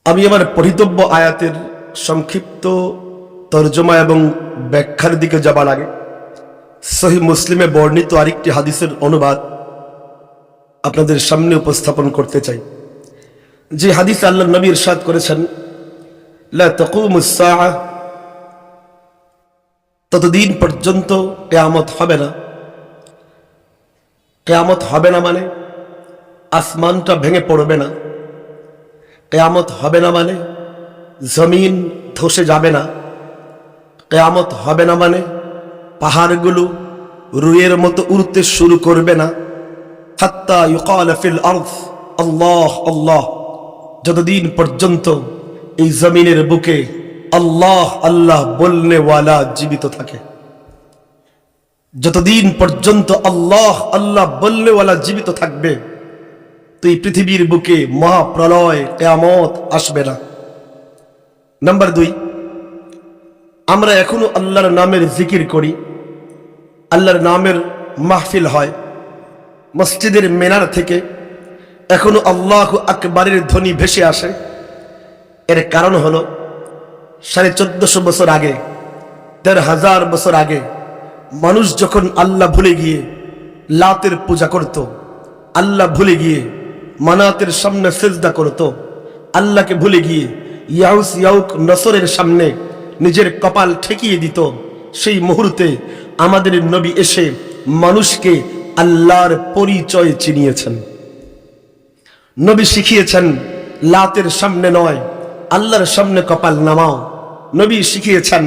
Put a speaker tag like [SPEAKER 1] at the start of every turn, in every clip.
[SPEAKER 1] আমি আমার পঠিতব্য আয়াতের সংক্ষিপ্ত তর্জমা এবং ব্যাখ্যার দিকে যাবার আগে সহিহ মুসলিমে বর্ণিত আরেকটি হাদিসের অনুবাদ আপনাদের সামনে উপস্থাপন করতে চাই। যে হাদিস আল্লাহর নবী ইরশাদ করেছেন, লা তাকুমুস সাআহ, ততদিন পর্যন্ত কিয়ামত হবে না। কিয়ামত হবে না মানে আসমানটা ভেঙে পড়বে না। কিয়ামত হবে না মানে জমিন ধসে যাবে না। কিয়ামত হবে না মানে পাহাড়গুলো রুইয়ের মতো উড়তে শুরু করবে না। হাত্তা ইউকাল ফিল আরদ আল্লাহ আল্লাহ, যতদিন পর্যন্ত এই জমিনের বুকে আল্লাহ আল্লাহ বলনেওয়ালা জীবিত থাকে, যতদিন পর্যন্ত আল্লাহ আল্লাহ বলনেওয়ালা জীবিত থাকবে, তো এই পৃথিবীর বুকে মহাপ্রলয় কিয়ামত আসবে না। নাম্বার 2, আমরা এখনো আল্লাহর নামের জিকির করি, আল্লাহর নামের মাহফিল হয়। মসজিদের মিনার থেকে এখনো আল্লাহু আকবারের ধ্বনি ভেসে আসে। এর কারণ হলো 1450 বছর আগে, 1500 বছর আগে মানুষ যখন আল্লাহ ভুলে গিয়ে লাতের পূজা করত, আল্লাহ ভুলে গিয়ে মানাতের সামনে সিজদা করত, আল্লাহকে ভুলে গিয়ে ইয়াউস ইয়াউক নসরের সামনে নিজের কপাল ঠেকিয়ে দিত, সেই মুহূর্তে আমাদের নবী এসে মানুষকে আল্লাহর পরিচয় চিনিয়েছেন। নবী শিখিয়েছেন লাতের সামনে নয়, আল্লাহর সামনে কপাল নামাও। নবী শিখিয়েছেন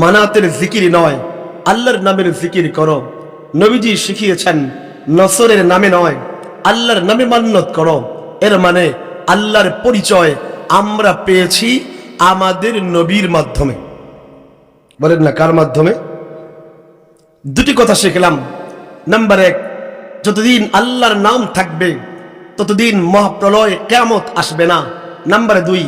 [SPEAKER 1] মানাতের জিকির নয়, আল্লাহর নামের জিকির করো। নবীজি শিখিয়েছেন নসরের নামে নয়, আল্লাহর নামে মান্নত করো। এর মানে আল্লাহর পরিচয় আমরা পেয়েছি আমাদের নবীর মাধ্যমে। বলেন না কার মাধ্যমে? দুটি কথা শিখলাম। নাম্বার 1, যতদিন আল্লাহর নাম থাকবে ততদিন মহাপ্রলয় কিয়ামত আসবে না। নাম্বার 2,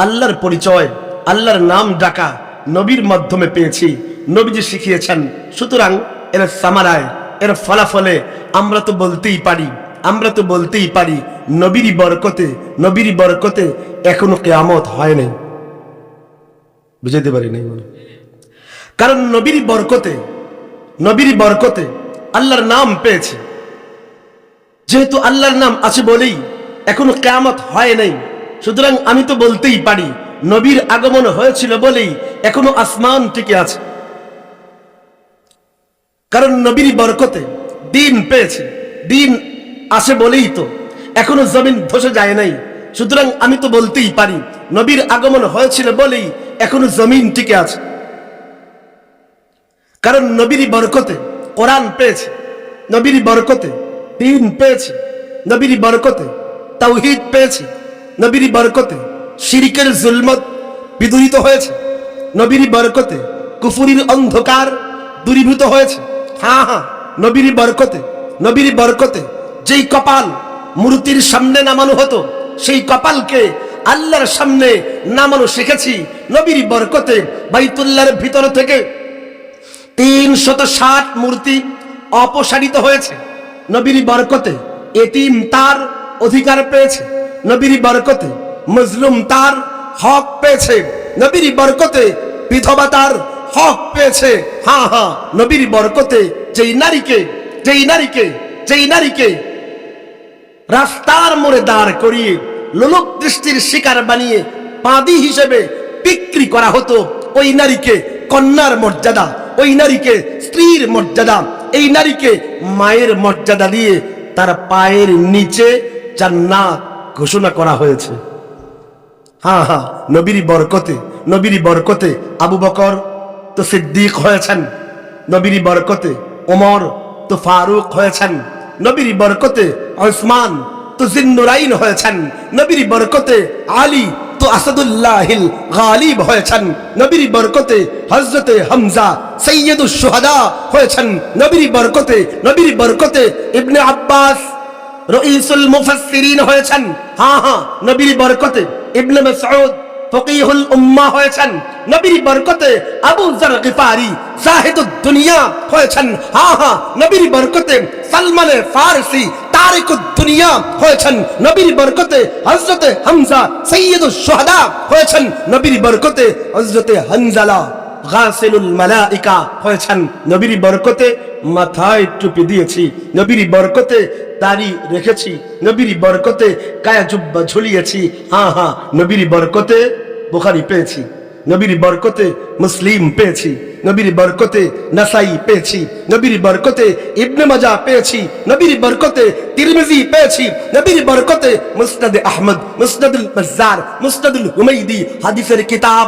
[SPEAKER 1] আল্লাহর পরিচয় আল্লাহর নাম ডাকা নবীর মাধ্যমে পেয়েছি, নবীজি শিখিয়েছেন। সুতরাং এর সামারায়, এর ফলাফলে আমরা তো বলতেই পারি নবীর বরকতে এখনো কিয়ামত হয় নাই। বুঝাইতে পারি নাই মনে, কারণ নবীর বরকতে আল্লাহর নাম পেয়েছে। যেহেতু আল্লাহর নাম আছে বলেই এখনো কিয়ামত হয় নাই, সুতরাং আমি তো বলতেই পারি নবীর আগমন হয়েছিল বলেই এখনো আসমান টিকে আছে। কারণ নবীর বরকতে দিন পেয়েছে, দিন আসে বলেই তো এখনো জমিন ধসে যায় নাই। সুতরাং আমি তো বলতেই পারি নবীর আগমন হয়েছিল বলেই এখনো জমিন টিকে আছে। কারণ নবীর বরকতে কোরআন পেয়েছে, নবীর বরকতে দিন পেয়েছে, নবীর বরকতে তাওহীদ পেয়েছে, নবীর বরকতে শিরকের জুলমত বিদূরিত হয়েছে, নবীর বরকতে কুফরির অন্ধকার দূরীভূত হয়েছে। নবীর বরকতে যেই কপাল মূর্তির সামনে নামানো হতো, সেই কপালকে আল্লাহর সামনে নামানো শিখেছি। নবীর বরকতে বাইতুল্লাহর ভিতর থেকে 360 মূর্তি অপসারিত হয়েছে। নবীর বরকতে এতিম তার অধিকার পেয়েছে, নবীর বরকতে মজলুম তার হক পেয়েছে, নবীর বরকতে বিধবা তার হক পেয়েছে। নবীর বরকতে যেই নারীকে রাস্তার মোড়ে দাঁড় করিয়ে লোলক দৃষ্টির শিকার বানিয়ে পাঁদি হিসেবে বিক্রি করা হতো, ওই নারীকে কন্যার মর্যাদা, ওই নারীকে স্ত্রীর মর্যাদা, এই নারীকে মায়ের মর্যাদা দিয়ে তার পায়ের নিচে জান্নাত ঘোষণা করা হয়েছে। নবীর বরকতে আবু বকর তো সিদ্দিক হয়েছেন, নবীর বরকতে ওমর তো ফারুক হয়েছেন, নবীর বরকতে উসমান তো জিন্নুরাইন হয়েছেন, নবীর বরকতে আলী তো আসাদুল্লাহিল গালিব হয়েছেন, নবীর বরকতে হযরতে হামজা সাইয়্যিদুশ শুহাদা হয়েছেন, নবীর বরকতে ইবনে আব্বাস রাইসুল মুফাসসিরিন হয়েছেন। নবীর বরকতে ইবনে মাসউদ ফকিহুল উম্মাহ হয়েছেন, নবীর বরকতে আবু যর গিফারি জাহিদুদ দুনিয়া হয়েছেন। নবীর বরকতে সালমান ফারসি তারিকুদ দুনিয়া হয়েছেন নবীর বরকতে। হযরতে হামজা সাইয়্যিদুশ শুহাদা হয়েছেন নবীর বরকতে। হযরতে হানজালা গাসিলুল মালাইকা হয়েছেন নবীর বরকতে। মাথায় টুপি দিয়েছি নবীর বরকতে, দাড়ি রেখেছি নবীর বরকতে, গায়ে জুব্বা ঝুলিয়েছি হ্যাঁ হ্যাঁ নবীর বরকতে। বুখারী পেয়েছি নবীর বরকতে, মুসলিম পেয়েছি নবীর বরকতে, নাসাই পেয়েছি নবীর বরকতে, ইবনে মাজাহ পেয়েছি নবীর বরকতে, তিরমিজি পেয়েছি নবীর বরকতে, মুসনাদে আহমদ, মুসনাদুল বাজ্জার, মুসনাদুল হুমাইদি হাদিসের কিতাব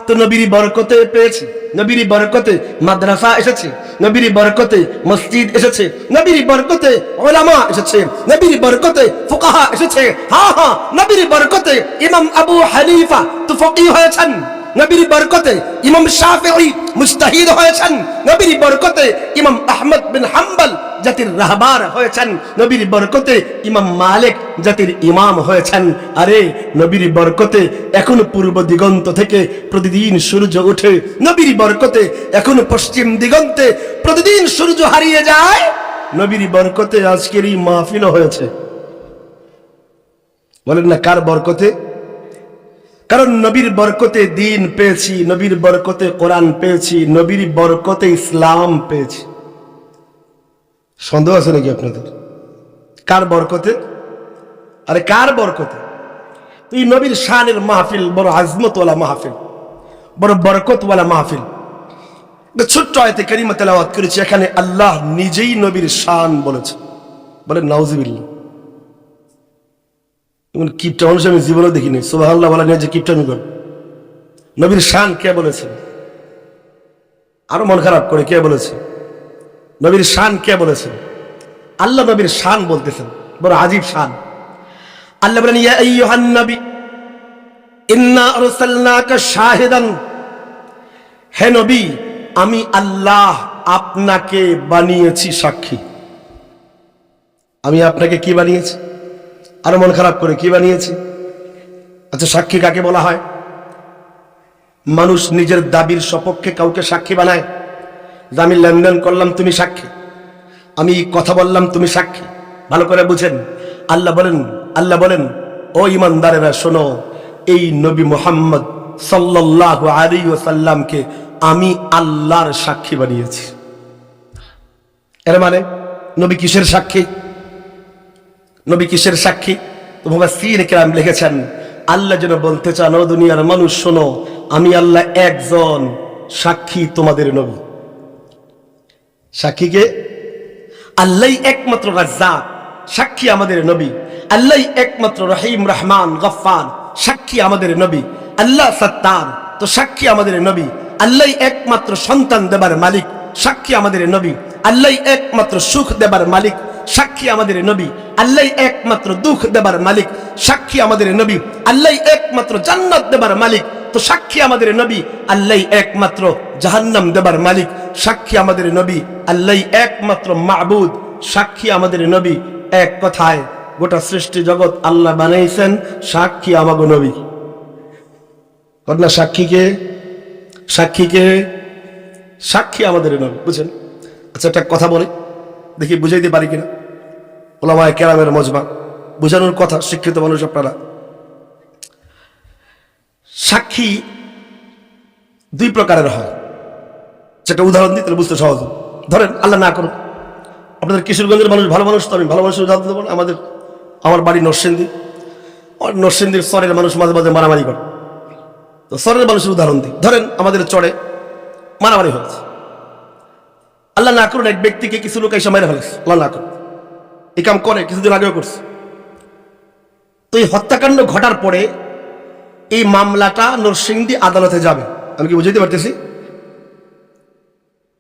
[SPEAKER 1] তো নবীর বরকতে পেয়েছি। নবীর বরকতে মাদ্রাসা এসেছে, নবীর বরকতে মসজিদ এসেছে, নবীর বরকতে উলামা এসেছে, নবীর বরকতে ফুকাহা এসেছে হ্যাঁ হ্যাঁ নবীর বরকতে ইমাম আবু হানিফা তো ফকিহ হয়েছেন, নবীর বরকতে ইমাম শাফিঈ মুজতাহিদ হয়েছেন, নবীর বরকতে ইমাম আহমদ বিন হাম্বল জাতির রাহবার হয়েছেন, নবীর বরকতে ইমাম মালিক জাতির ইমাম হয়েছেন। আরে নবীর বরকতে এখন পূর্ব দিগন্ত থেকে প্রতিদিন সূর্য ওঠে, নবীর বরকতে এখন পশ্চিম দিগন্তে প্রতিদিন সূর্য হারিয়ে যায়, নবীর বরকতে আজকের এই মাহফিল হয়েছে। বলেন না কার বরকতে? কারণ নবীর বরকতে দিন পেয়েছি, নবীর বরকতে কোরআন পেয়েছি, নবীর বরকতে ইসলাম পেয়েছি। সন্দেহ আছে নাকি আপনাদের? কার বরকতে? আরে কার বরকতে? তুই নবীর শানের মাহফিল, বড় আজমতওয়ালা মাহফিল, বড় বরকতওয়ালা মাহফিল। ছোট্ট আয়াতে কারিমা তেলাওয়াত করেছি, এখানে আল্লাহ নিজেই নবীর শান বলেছে। বলেন নাউজুবিল্লাহ। কিপটা মানুষ আমি জীবনে দেখিনি, সুবহানাল্লাহ বলা নিয়ে যে কিপটামি করে। নবীর শান কে বলেছে? আরো মন খারাপ করে কে বলেছে? নবীর শান কে বলেছেন? আল্লাহ নবীর শান বলতেছেন, বড় আজীব শান। আল্লাহ বলেন ইয়া আইয়ুহান নবী ইন্না আরসালনাকা শাহিদান, হে নবী আমি আল্লাহ আপনাকে বানিয়েছি সাক্ষী। আমি আপনাকে কি বানিয়েছি? আরো মন খারাপ করে কি বানিয়েছি? আচ্ছা সাক্ষী কাকে বলা হয়? মানুষ নিজের দাবির সপক্ষে কাউকে সাক্ষী বানায়। আমি লেনদেন করলাম তুমি সাক্ষী, আমি কথা বললাম তুমি সাক্ষী। ভালো করে বুঝেন। আল্লাহ বলেন ও ইমানদারেরা শোনো, এই নবী মুহাম্মদ সাল্লাল্লাহু আলাইহি ওয়াসাল্লামকে আমি আল্লাহর সাক্ষী বানিয়েছি। এর মানে নবী কিসের সাক্ষী? নবী কিসের সাক্ষী? তো মুফাসসির কেরাম লিখেছেন আল্লাহ যেন বলতে চান, ও দুনিয়ার মানুষ শোনো, আমি আল্লাহ একজন সাক্ষী তোমাদের নবী। সাক্ষীকে আল্লাহই একমাত্র রাজ্জাক, সাক্ষী আমাদের নবী। আল্লাহই একমাত্র রহিম রহমান গফফার, সাক্ষী আমাদের নবী। আল্লাহ সত্তার, তো সাক্ষী আমাদের নবী। আল্লাহই একমাত্র সন্তান দেবার মালিক, সাক্ষী আমাদের নবী। আল্লাহই একমাত্র সুখ দেবার মালিক, সাক্ষী আমাদের নবী। আল্লাহই একমাত্র দুঃখ দেবার মালিক, সাক্ষী আমাদের নবী। আল্লাহই একমাত্র জান্নাত দেবার মালিক, তো সাক্ষী আমাদের নবী। আল্লাহই একমাত্র জাহান্নাম দেবার মালিক, সাক্ষী আমাদের নবী। আল্লাহই একমাত্র মাবুদ, সাক্ষী আমাদের নবী। এক কথায় গোটা সৃষ্টি জগৎ আল্লাহ বানাইছেন, সাক্ষী আমাগো নবী। কন্যা সাক্ষীকে, সাক্ষীকে, সাক্ষী আমাদের নবী। বুঝেন? আচ্ছা একটা কথা বলে দেখি বুঝাইতে পারি কিনা। ওলামায়ে কেরামের মজমা, বুঝানোর কথা, শিক্ষিত মানুষ আপনারা। সাক্ষী দুই প্রকারের হয়, সেটা উদাহরণ দিই তাহলে বুঝতে সহজ। ধরেন আল্লাহ না করুন আপনাদের কিশোরগঞ্জের মানুষ ভালো মানুষ, তো আমি ভালো মানুষের উদাহরণ দেবো। আমার বাড়ি নরসিংদী, নরসিংদীর চরের মানুষ মাঝে মাঝে মারামারি করে, তো চরের মানুষের উদাহরণ দিই। ধরেন আমাদের চরে মারামারি হয়েছে, আল্লাহ না করুন এক ব্যক্তিকে কিছু লোক এসে মেরে ফেলেছে, আল্লাহ না করুন, এই কাম করে কিছুদিন আগেও করছে। তো এই হত্যাকাণ্ড ঘটার পরে এই মামলাটা নরসিংদী আদালতে যাবে। আমি কি বুঝাইতে পারতেছি?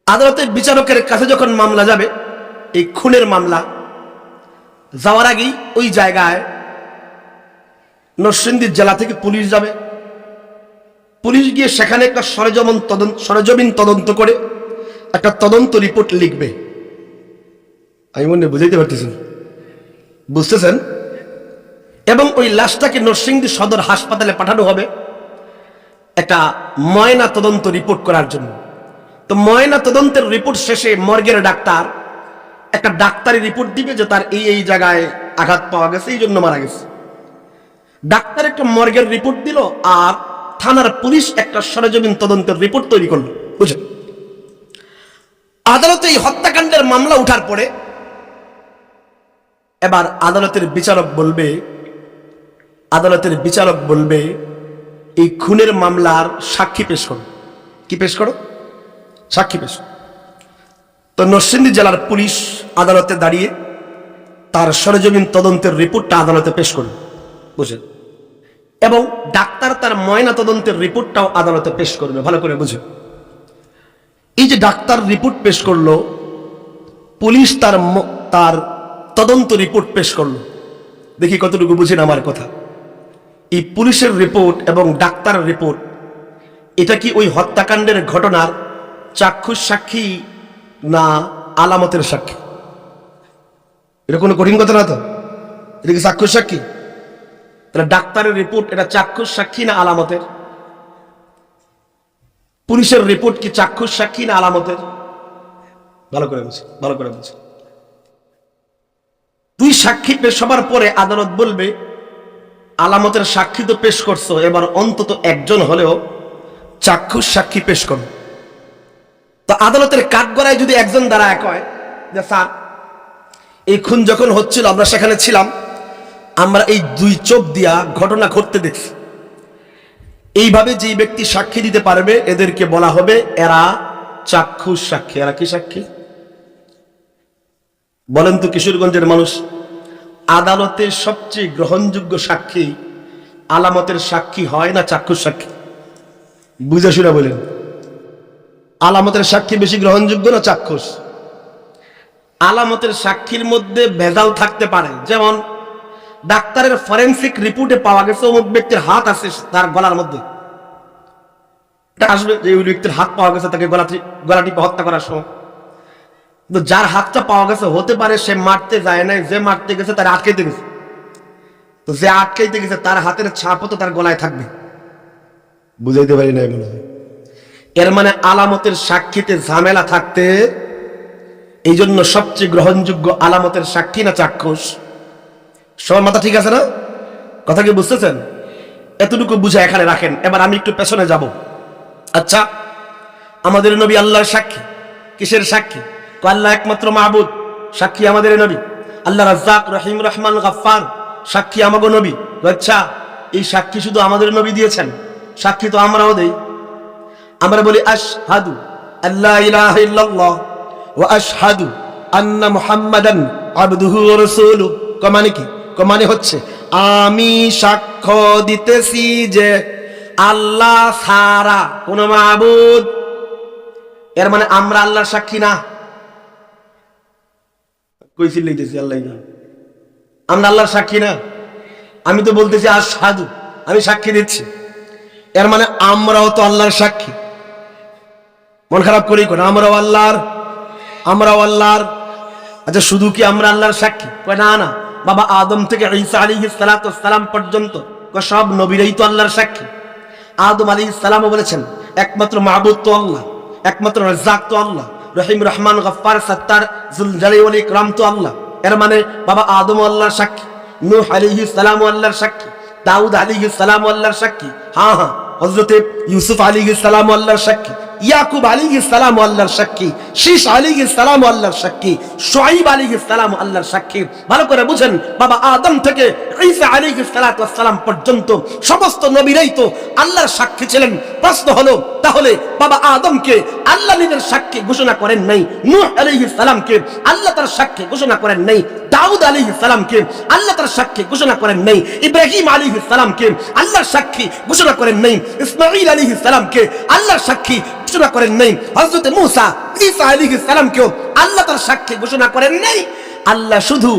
[SPEAKER 1] আদালতের বিচারকের কাছে যখন মামলা যাবে, এই খুনের মামলা যাওয়ার আগেই ওই জায়গায় নরসিংদী জেলা থেকে পুলিশ যাবে। পুলিশ গিয়ে সেখানে একটা সরেজমিন তদন্ত করে একটা তদন্ত রিপোর্ট লিখবে। আমি মনে বুঝাইতে পারতেছি, বুঝতেছেন? এবং ওই লাশটাকে নরসিংদী সদর হাসপাতালে পাঠানো হবে একটা ময়না তদন্ত রিপোর্ট করার জন্য। তো ময়না তদন্তের রিপোর্ট শেষে মর্গের ডাক্তার একটা ডাক্তারি রিপোর্ট দিবে যে তার এই জায়গায় আঘাত পাওয়া গেছে, এই জন্য মারা গেছে। ডাক্তার একটা মর্গের রিপোর্ট দিল, আর থানার পুলিশ একটা সরেজমিন তদন্তের রিপোর্ট তৈরি করলো। বুঝলেন? আদালতে এই হত্যাকাণ্ডের মামলা উঠার পরে এবার আদালতের বিচারক বলবে এই খুনের মামলার সাক্ষী পেশ করো। কি পেশ করো? সাক্ষী পেশ করো। তো নরসিংদী জেলার পুলিশ আদালতে দাঁড়িয়ে তার সরেজমিন তদন্তের রিপোর্টটা আদালতে পেশ করল। বুঝলেন? এবং ডাক্তার তার ময়না তদন্তের রিপোর্টটাও আদালতে পেশ করবে। ভালো করে বুঝুন। এই যে ডাক্তার রিপোর্ট পেশ করলো, পুলিশ তার তদন্ত রিপোর্ট পেশ করলো, দেখি কতটুকু বুঝেন আমার কথা। এই পুলিশের রিপোর্ট এবং ডাক্তারের রিপোর্ট, এটা কি ওই হত্যাকাণ্ডের ঘটনার চাক্ষুষ সাক্ষী না আলামতের সাক্ষী? এটা কোনো কঠিন কথা না তো? এটা কি চাক্ষুষ সাক্ষী? তাহলে ডাক্তারের রিপোর্ট এটা চাক্ষুষ সাক্ষী না আলামতের? পুলিশের রিপোর্ট কি চাক্ষুষ সাক্ষী না আলামতের? ভালো করে বুঝি। দুই সাক্ষী পেশ হবার পরে আদালত বলবে আলামতের সাক্ষী তো পেশ করছো, এবার অন্তত একজন হলেও চাক্ষুষ সাক্ষী পেশ করো। তো আদালতের কাঠগড়ায় যদি একজন দাঁড়ায় কয় যে স্যার, এই খুন যখন হচ্ছিল আমরা সেখানে ছিলাম, আমরা এই দুই চোখ দিয়া ঘটনা ঘটতে দেখছি, এইভাবে যে ব্যক্তি সাক্ষী দিতে পারবে এদেরকে বলা হবে এরা চাক্ষুষ সাক্ষী। এরা কি সাক্ষী বলেন তো? কিশোরগঞ্জের মানুষ, আদালতে সবচেয়ে গ্রহণযোগ্য সাক্ষী আলামতের সাক্ষী হয় না চাক্ষুষ সাক্ষী? বুঝে শুনে বলেন, আলামতের সাক্ষী বেশি গ্রহণযোগ্য না চাক্ষুষ? আলামতের সাক্ষীর মধ্যে ভেজাল থাকতে পারে, যেমন ডাক্তারের ফরেনসিক রিপোর্টে পাওয়া গেছে অমুক ব্যক্তির হাত আছে তার গলার মধ্যে, এটা আসবে যে ওই ব্যক্তির হাত পাওয়া গেছে তাকে গলা টিপে হত্যা করার সময়। কিন্তু যার হাতটা পাওয়া গেছে হতে পারে সে মারতে যায় নাই, যে মারতে গেছে তার আটকাইতে গেছে, তো যে আটকাইতে গেছে তার হাতের ছাপও তো তার গলায় থাকবে। বুঝাইতে পারি নাই মনে হয়। এর মানে আলামতের সাক্ষীতে ঝামেলা থাকতে, এই জন্য সবচেয়ে গ্রহণযোগ্য আলামতের সাক্ষী না চাক্ষুষ? সবার মাথা ঠিক আছে না? কথা কি বুঝতেছেন? এতটুকু বুঝা এখানে রাখেন। এবার আমি একটু পেছনে যাব। আচ্ছা, আমাদের নবী আল্লাহর সাক্ষী। কিসের সাক্ষী? আল্লাহ একমাত্র মাহবুদ, সাক্ষী আমাদের নবী। আল্লাহ রাজ্জাক, রহিম, রহমান, গাফফার, সাক্ষী আমাগো নবী। আচ্ছা, এই সাক্ষী শুধু আমাদের নবী দিয়েছেন? সাক্ষী তো আমরাও দেই। আমরা বলি আশহাদু আল্লা ইলাহা ইল্লাল্লাহ ওয়া আশহাদু আন্না মুহাম্মাদান আবদুহু ওয়া রাসূলুহু। মানে কি? মানে হচ্ছে আমি সাক্ষ্য দিতেছি যে আল্লাহ ছাড়া কোন মাবুদ। এর মানে আমরা আল্লাহর সাক্ষী না? কইছি লইতেছি আল্লাহ না, আমরা আল্লাহর সাক্ষী না। আমি তো বলতেছি আশহাদু, আমি সাক্ষী দিচ্ছি। এর মানে আমরাও তো আল্লাহর সাক্ষী। মন খারাপ করি কোন? আমরাও আল্লাহর। আচ্ছা, শুধু কি আমরা আল্লাহর সাক্ষী? না, বাবা আদম থেকে ঈসা আলাইহিস সালাতু ওয়াস সালাম পর্যন্ত সব নবীরাই তো আল্লাহর সাক্ষী। আদম আলাইহিস সালামও বলেছেন একমাত্র মাবুদ তো আল্লাহ, একমাত্র রাজ্জাক তো আল্লাহ, রহিম, রহমান, গফফার, সত্তার, যুল জালালি ওয়াল ইকরাম তো আল্লাহ। এর মানে বাবা আদম আল্লাহর সাক্ষী, নূহ আলাইহিস সালাম আল্লাহর সাক্ষী, দাউদ আলাইহিস সালাম আল্লাহর সাক্ষী। হ্যাঁ, হযরতে ইউসুফ আলাইহিস সালাম আল্লাহর সাক্ষী, ইয়াকুব আলাইহিস সালাম আল্লাহর সাক্ষী, শীশ আলাইহিস সালাম আল্লাহর সাক্ষী, শুআইব আলাইহিস সালাম আল্লাহর সাক্ষী। ভালো করে বুঝেন, বাবা আদম থেকে ঈসা আলাইহিস সালাতু ওয়াস সালাম পর্যন্ত সমস্ত নবীরাই তো আল্লাহর সাক্ষী ছিলেন। প্রশ্ন হলো, তাহলে বাবা আদমকে আল্লাহ নিজের সাক্ষী ঘোষণা করেন নাই, নূহ আলাইহিস সালামকে আল্লাহ তার সাক্ষী ঘোষণা করেন নাই, দাউদ আলাইহিস সালামকে আল্লাহ তার সাক্ষী ঘোষণা করেন নাই, ইব্রাহিম আলাইহিস সালামকে আল্লাহর সাক্ষী ঘোষণা করেন নাই, ইসমাঈল আলাইহিস সালামকে আল্লাহর সাক্ষী ঘোষণা করেন নাই, হযরত মূসা, ঈসা আলাইহিস সালামকেও আল্লাহ তার সাক্ষী ঘোষণা করেন নাই। আল্লাহ শুধু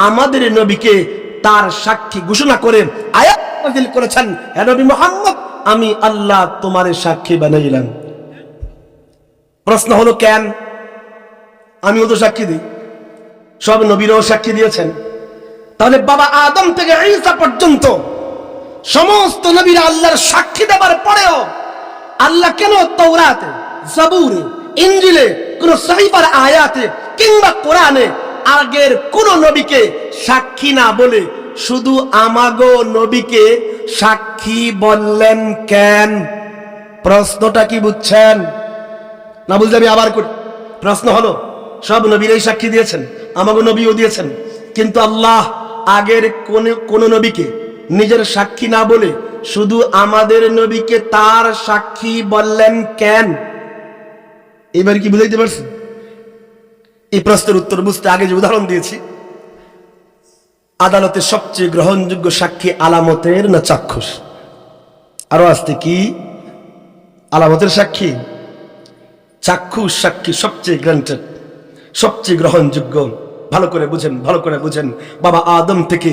[SPEAKER 1] আমাদের নবীকে তার সাক্ষী ঘোষণা করে আয়াত নাযিল করেছেন, হে নবী মুহাম্মদ, আমি আল্লাহ তোমারে সাক্ষী বানাইলাম। প্রশ্ন হলো কেন? আমিও তো সাক্ষী দিই, সব নবীরাও সাক্ষী দিয়েছেন। তাহলে বাবা আদম থেকে ঈসা পর্যন্ত সমস্ত নবীরা আল্লাহর সাক্ষী দেওয়ার পরেও আল্লাহ কেন তাওরাতে, জাবুরে, ইনজিলে, কোন সাহিফার আয়াতে কিংবা কোরআনে আগের কোন নবীকে সাক্ষী না বলে শুধু আমাগো নবীকে সাক্ষী বললেন কেন? প্রশ্নটা কি বুঝছেন না? বুঝলে আমি আবার করি। প্রশ্ন হলো, সব নবীরাই সাক্ষী দিয়েছেন, আমাগো নবীও দিয়েছেন, কিন্তু আল্লাহ আগের কোন নবীকে নিজের সাক্ষী না বলে শুধু আমাদের নবীকে তার সাক্ষী বললেন কেন? এবার কি বুঝাইতে পারছি? এই প্রশ্নের উত্তর বুঝতে আগে যে উদাহরণ দিয়েছি, আদালতে সবচেয়ে গ্রহণযোগ্য সাক্ষী আলামতের না চাক্ষুষ? আরো আসতে কি আলামতের সাক্ষী? চাক্ষুষ সাক্ষী সবচেয়ে গ্রান্টেড, সবচেয়ে গ্রহণযোগ্য। ভালো করে বুঝেন, ভালো করে বুঝেন। বাবা আদম থেকে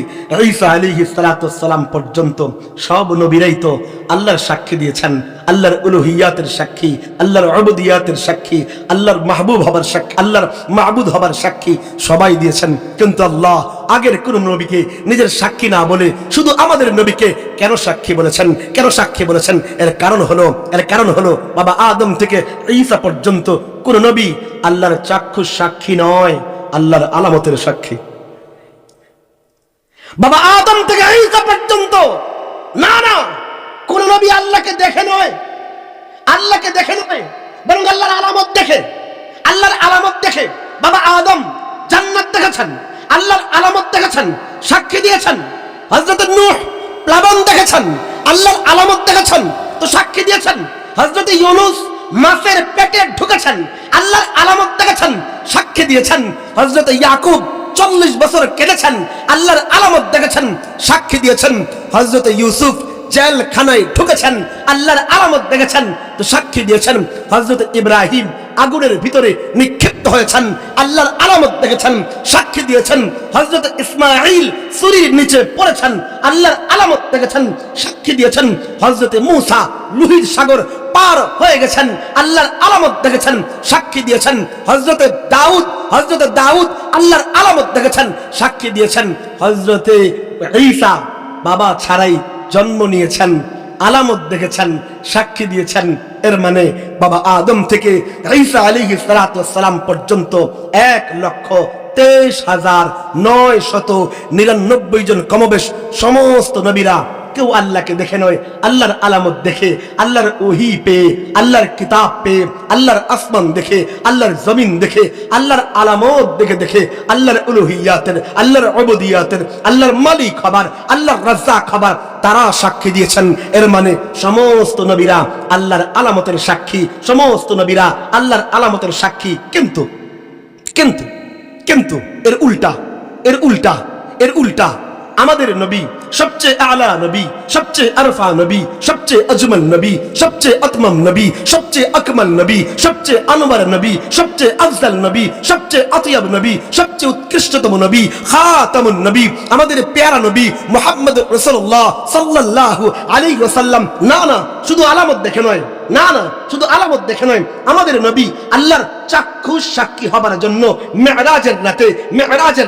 [SPEAKER 1] ঈসা আলাইহিস সালাতু ওয়াস সালাম পর্যন্ত সব নবীরাই তো আল্লাহর সাক্ষী দিয়েছেন, আল্লাহর উলুহিয়াতের সাক্ষী, আল্লাহর উবুদিয়াতের সাক্ষী, আল্লাহর মাহবুব হবার সাক্ষী, আল্লাহর মাবুদ হবার সাক্ষী সবাই দিয়েছেন। কিন্তু আল্লাহ আগের কোন নবীকে নিজের সাক্ষী না বলে শুধু আমাদের নবীকে কেন সাক্ষী বলেছেন? কেন সাক্ষী বলেছেন? এর কারণ হলো বাবা আদম থেকে ঈসা পর্যন্ত কোন নবী আল্লাহর চাক্ষুষ সাক্ষী নয়, আল্লাহর আলামতের সাক্ষী। বাবা আদম থেকে ঈসা পর্যন্ত না কোন নবী আল্লাহকে দেখে নয়, বরং আল্লাহর আলামত দেখে। বাবা আদম জান্নাত দেখেছেন, আল্লাহর আলামত দেখেছেন, সাক্ষী দিয়েছেন। হযরত নূহ প্লাবন দেখেছেন, আল্লাহর আলামত দেখেছেন, তো সাক্ষী দিয়েছেন। হযরত ইউনূস মাছের পেটে ঢুকেছেন, আল্লাহর আলামত দেখেছেন, সাক্ষী দিয়েছেন। হযরত ইয়াকুব 40 বছর কেটেছেন, আল্লাহর আলামত দেখেছেন, সাক্ষী দিয়েছেন। হযরত ইউসুফ জেলখানায় ঢুকেছেন, আল্লাহর আলামত দেখেছেন, তো সাক্ষী দিয়েছেন। হযরত ইব্রাহিম আগুনের ভিতরে নিক্ষিপ্ত হয়েছেন, আল্লাহর আলামত দেখেছেন, সাক্ষী দিয়েছেন। হযরত ইসমাঈল ছুরির নিচে পড়েছেন, আল্লাহর আলামত দেখেছেন, সাক্ষী দিয়েছেন। হযরত মূসা লোহিত সাগর পার হয়ে গেছেন, আল্লাহর আলামত দেখেছেন, সাক্ষী দিয়েছেন। হযরত দাউদ আল্লাহর আলামত দেখেছেন, সাক্ষী দিয়েছেন। হযরত ঈসা বাবা ছাড়াই জন্ম নিয়েছেন, আলামত দেখেছেন, সাক্ষী দিয়েছেন। এর মানে বাবা আদম থেকে ঈসা আলাইহিস সালাতু ওয়াস সালাম পর্যন্ত 1,23,999 জন কমবেশ সমস্ত নবীরা কেউ আল্লাহকে দেখে নয়, আল্লাহর আলামত দেখে, আল্লাহর ওহী পেয়ে, আল্লাহর কিতাব পেয়ে, আল্লাহর আসমান দেখে, আল্লাহর জমিন দেখে, আল্লাহর আলামত দেখে আল্লাহর উলুহিয়াতের, আল্লাহর উবুদিয়াতের, আল্লাহর মালিক হবার, আল্লাহর রাজ্জাক হবার তারা সাক্ষী দিয়েছেন। এর মানে সমস্ত নবীরা আল্লাহর আলামতের সাক্ষী, সমস্ত নবীরা আল্লাহর আলামতের সাক্ষী। কিন্তু এর উল্টা আমাদের নবী সবচেয়ে আলা নবী, সবচেয়ে আরফা নবী, সবচেয়ে আজমল নবী, সবচেয়ে আতমাম নবী, সবচেয়ে আকমাল নবী, সবচেয়ে আনওয়ার নবী, সবচেয়ে আফজাল নবী, সবচেয়ে আতিয়াব নবী, সবচেয়ে উৎকৃষ্টতম নবী, খাতামুন নবী, আমাদের প্যারা নবী মুহাম্মদ রাসূলুল্লাহ সাল্লাল্লাহু আলাইহি ওয়াসাল্লাম। না শুধু আলামত দেখে নয়, আমাদের নবী আল্লাহর চাক্ষুষ সাক্ষী হবার জন্য মেরাজের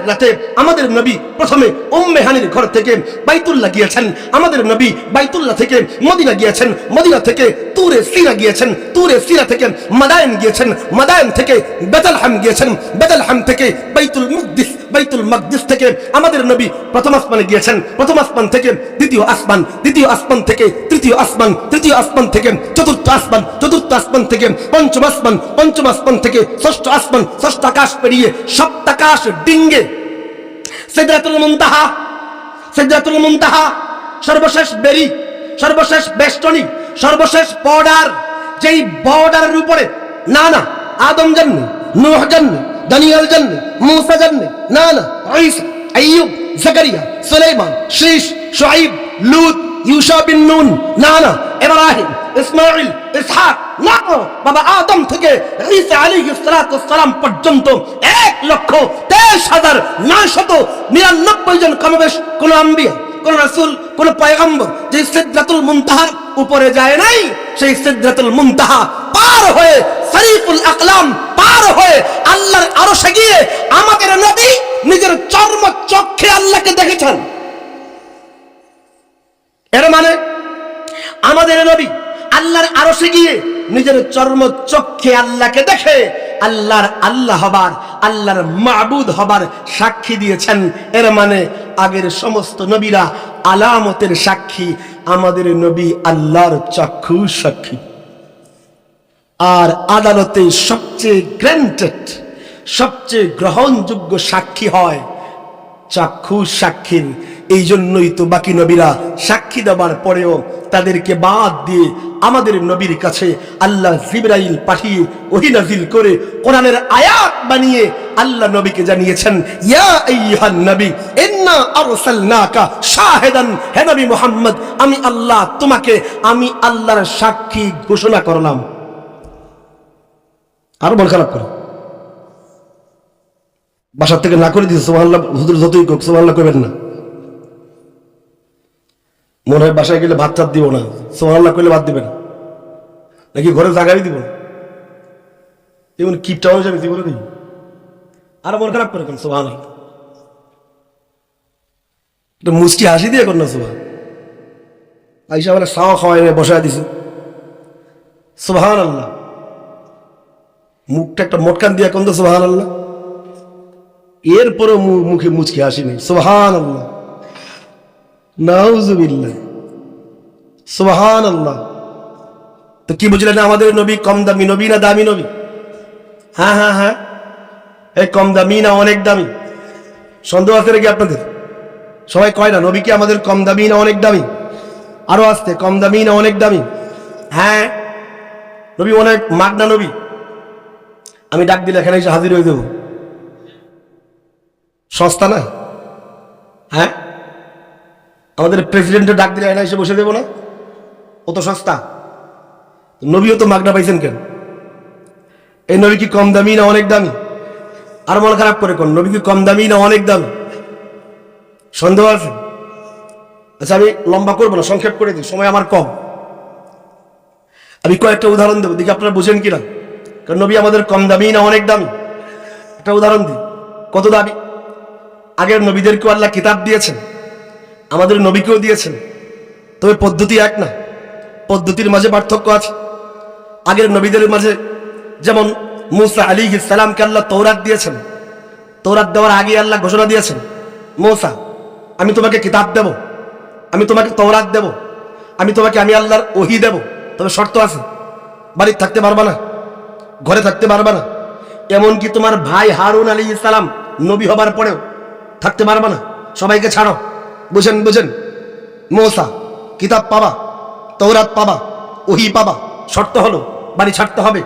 [SPEAKER 1] রাতে আমাদের নবী প্রথমে উম্মে হানির ঘর থেকে বাইতুল্লাহ গিয়েছেন, আমাদের নবী বাইতুল্লাহ থেকে মদিনা গিয়েছেন, মদিনা থেকে তুরে সিরা গিয়েছেন, তুরে সিরা থেকে মাদায়েন গিয়েছেন, মাদায়েন থেকে বেতলহাম গিয়েছেন, বেতলহাম থেকে বাইতুল মাকদিস থেকে আমাদের নবী প্রথম আসমানে গিয়েছেন, প্রথম আসমান থেকে দ্বিতীয় আসমান, দ্বিতীয় আসমান থেকে তৃতীয় আসমান, তৃতীয় আসমান থেকে চতুর্থ আসমান, চতুর্থ আসমান থেকে পঞ্চম আসমান, পঞ্চম আসমান থেকে ষষ্ঠ আসমান, ষষ্ঠ আকাশ পেরিয়ে সপ্তাকাশ ডিঙ্গে সিদরাতুল মুনতাহা, সর্বশেষ বেরি, সর্বশেষ বেষ্টনী, সর্বশেষ বর্ডার। যেই বর্ডারের উপরে না আদম জাননি, নূহ জাননি, দানিয়েল জাননি, মূসা জাননি, না ঈসা, আইয়ুব, জাকারিয়া, সুলাইমান, শীশ, শুআইব, লূত, ইউশা বিন নুন, না ইব্রাহিম, ইসমাঈল, ইসহাক, না বাবা আদম থেকে ঈসা আলাইহিস সালাতু ওয়াস সালাম পর্যন্ত 1,03,999 জন কমবেশ কোন আম্বিয়া, কোন রাসূল, কোন পয়গম্বর যে সিদরাতুল মুনতাহার উপরে যায় নাই, সেই সিদরাতুল মুনতাহা পার হয়ে শরীফুল আকলাম পার হয়ে আল্লাহর আরশে গিয়ে আমাদের নবী নিজের চর্ম চক্ষে আল্লাহকে দেখেছেন। এর মানে আমাদের নবী আল্লাহর আরশে গিয়ে নিজের চর্ম চক্ষে আল্লাহকে দেখে আল্লাহর আল্লাহ হবার, আল্লাহর মাবুদ হবার সাক্ষী দিয়েছেন। এর মানে আগের সমস্ত নবীরা আলামতের সাক্ষী, আমাদের নবী আল্লাহর চক্ষু সাক্ষী। আর আদালতে সবচেয়ে গ্র্যান্টেড, সবচেয়ে গ্রহণযোগ্য সাক্ষী হয় চাক্ষু সাক্ষীর। এই জন্যই তো বাকি নবীরা সাক্ষী দেওয়ার পরেও তাদেরকে বাদ দিয়ে আমাদের নবীর কাছে আল্লাহ জিবরাইল পাঠিয়ে ওহী নাযিল করে কোরআনের আয়াত বানিয়ে আল্লাহ নবীকে জানিয়েছেন, ইয়া আইয়ুহান নবী ইন্না আরসালনাকা শাহিদান, হে নবী মুহাম্মদ, আমি আল্লাহ তোমাকে আমি আল্লাহর সাক্ষী ঘোষণা করলাম। আর মন খারাপ করে বাসার থেকে না করে দিয়েছে সুবহানাল্লাহ, হুজুর যতই কোক সুবহানাল্লাহ কইবেন না। মনে হয় বাসায় গেলে ভাত চাপ দিব না, সুবহানাল্লাহ কইলে ভাত দিবেন নাকি ঘরে জায়গায় দিব, এমন কিপটা হয়ে যাবে জীবনে দিই। আর মন খারাপ করে কোন সুবহানাল্লাহ, এটা মুচকি হাসি দিয়ে কর না সুবহান। আইসা বলে সাওয়া খাওয়াই বসায় দিছে সুবহানাল্লাহ, মুখটা একটা মোটকান দিয়ে কোন তো সুবহানাল্লাহ, এরপরও মুখে মুচকি হাসি নেই সুবহানাল্লাহ, নাউজুবিল্লাহ সুবহানাল্লাহ। তো কি বুঝলেন আমাদের নবী কম দামি নবী না দামি নবী? হ্যাঁ হ্যাঁ হ্যাঁ, এই কম দামি না অনেক দামি? সন্দেহ আছে নাকি আপনাদের? সবাই কয় না নবী কি আমাদের কম দামি না অনেক দামি? আরো আসতে কম দামি না অনেক দামি? হ্যাঁ, নবী অনেক মাগনা নবী। আমি ডাক দিলে এখানে এসে হাজির হয়ে দেবো, সস্তা না? হ্যাঁ, আমাদের প্রেসিডেন্টের ডাক দিলে এখানে এসে বসে দেবো না, ও তো সস্তা। নবীও তো মাগনা পাইছেন কেন? এই নবী কি কম দামি না অনেক দামি? আর মন খারাপ করে কোন নবী কি কম দামি না অনেক দামি? সন্দেহ আছে? আচ্ছা আমি লম্বা করবো না, সংক্ষেপ করে দিই, সময় আমার কম। আমি কয়েকটা উদাহরণ দেবো, দেখি আপনারা বুঝেন কিনা। কারণ নবী আমাদের কম দামি না অনেক দামি? একটা উদাহরণ দিই। কত দামি? আগের নবীদেরকেও আল্লাহ কিতাব দিয়েছেন, আমাদের নবীকেও দিয়েছেন, তবে পদ্ধতি এক না, পদ্ধতির মাঝে পার্থক্য আছে। আগের নবীদের মাঝে যেমন মূসা আলাইহিস সালামকে আল্লাহ তৌরাত দিয়েছেন, তৌরাত দেওয়ার আগে আল্লাহ ঘোষণা দিয়েছেন, মূসা আমি তোমাকে কিতাব দেব, আমি তোমাকে তৌরাত দেব, আমি তোমাকে আমি আল্লাহর ওহী দেব, তবে শর্ত আছে, বাড়িতে থাকতে পারবা না, ঘরে থাকতে পারবা না, এমনকি তোমার ভাই হারুন আলাইহিস সালাম নবী হবার পরেও থাকতে পারবা না, সবাইকে ছাড়ো। বুঝেন বুঝেন, মূসা কিতাব পাবা, তৌরাত পাবা, ওহী পাবা, শর্ত হলো বাড়ি ছাড়তে হবে,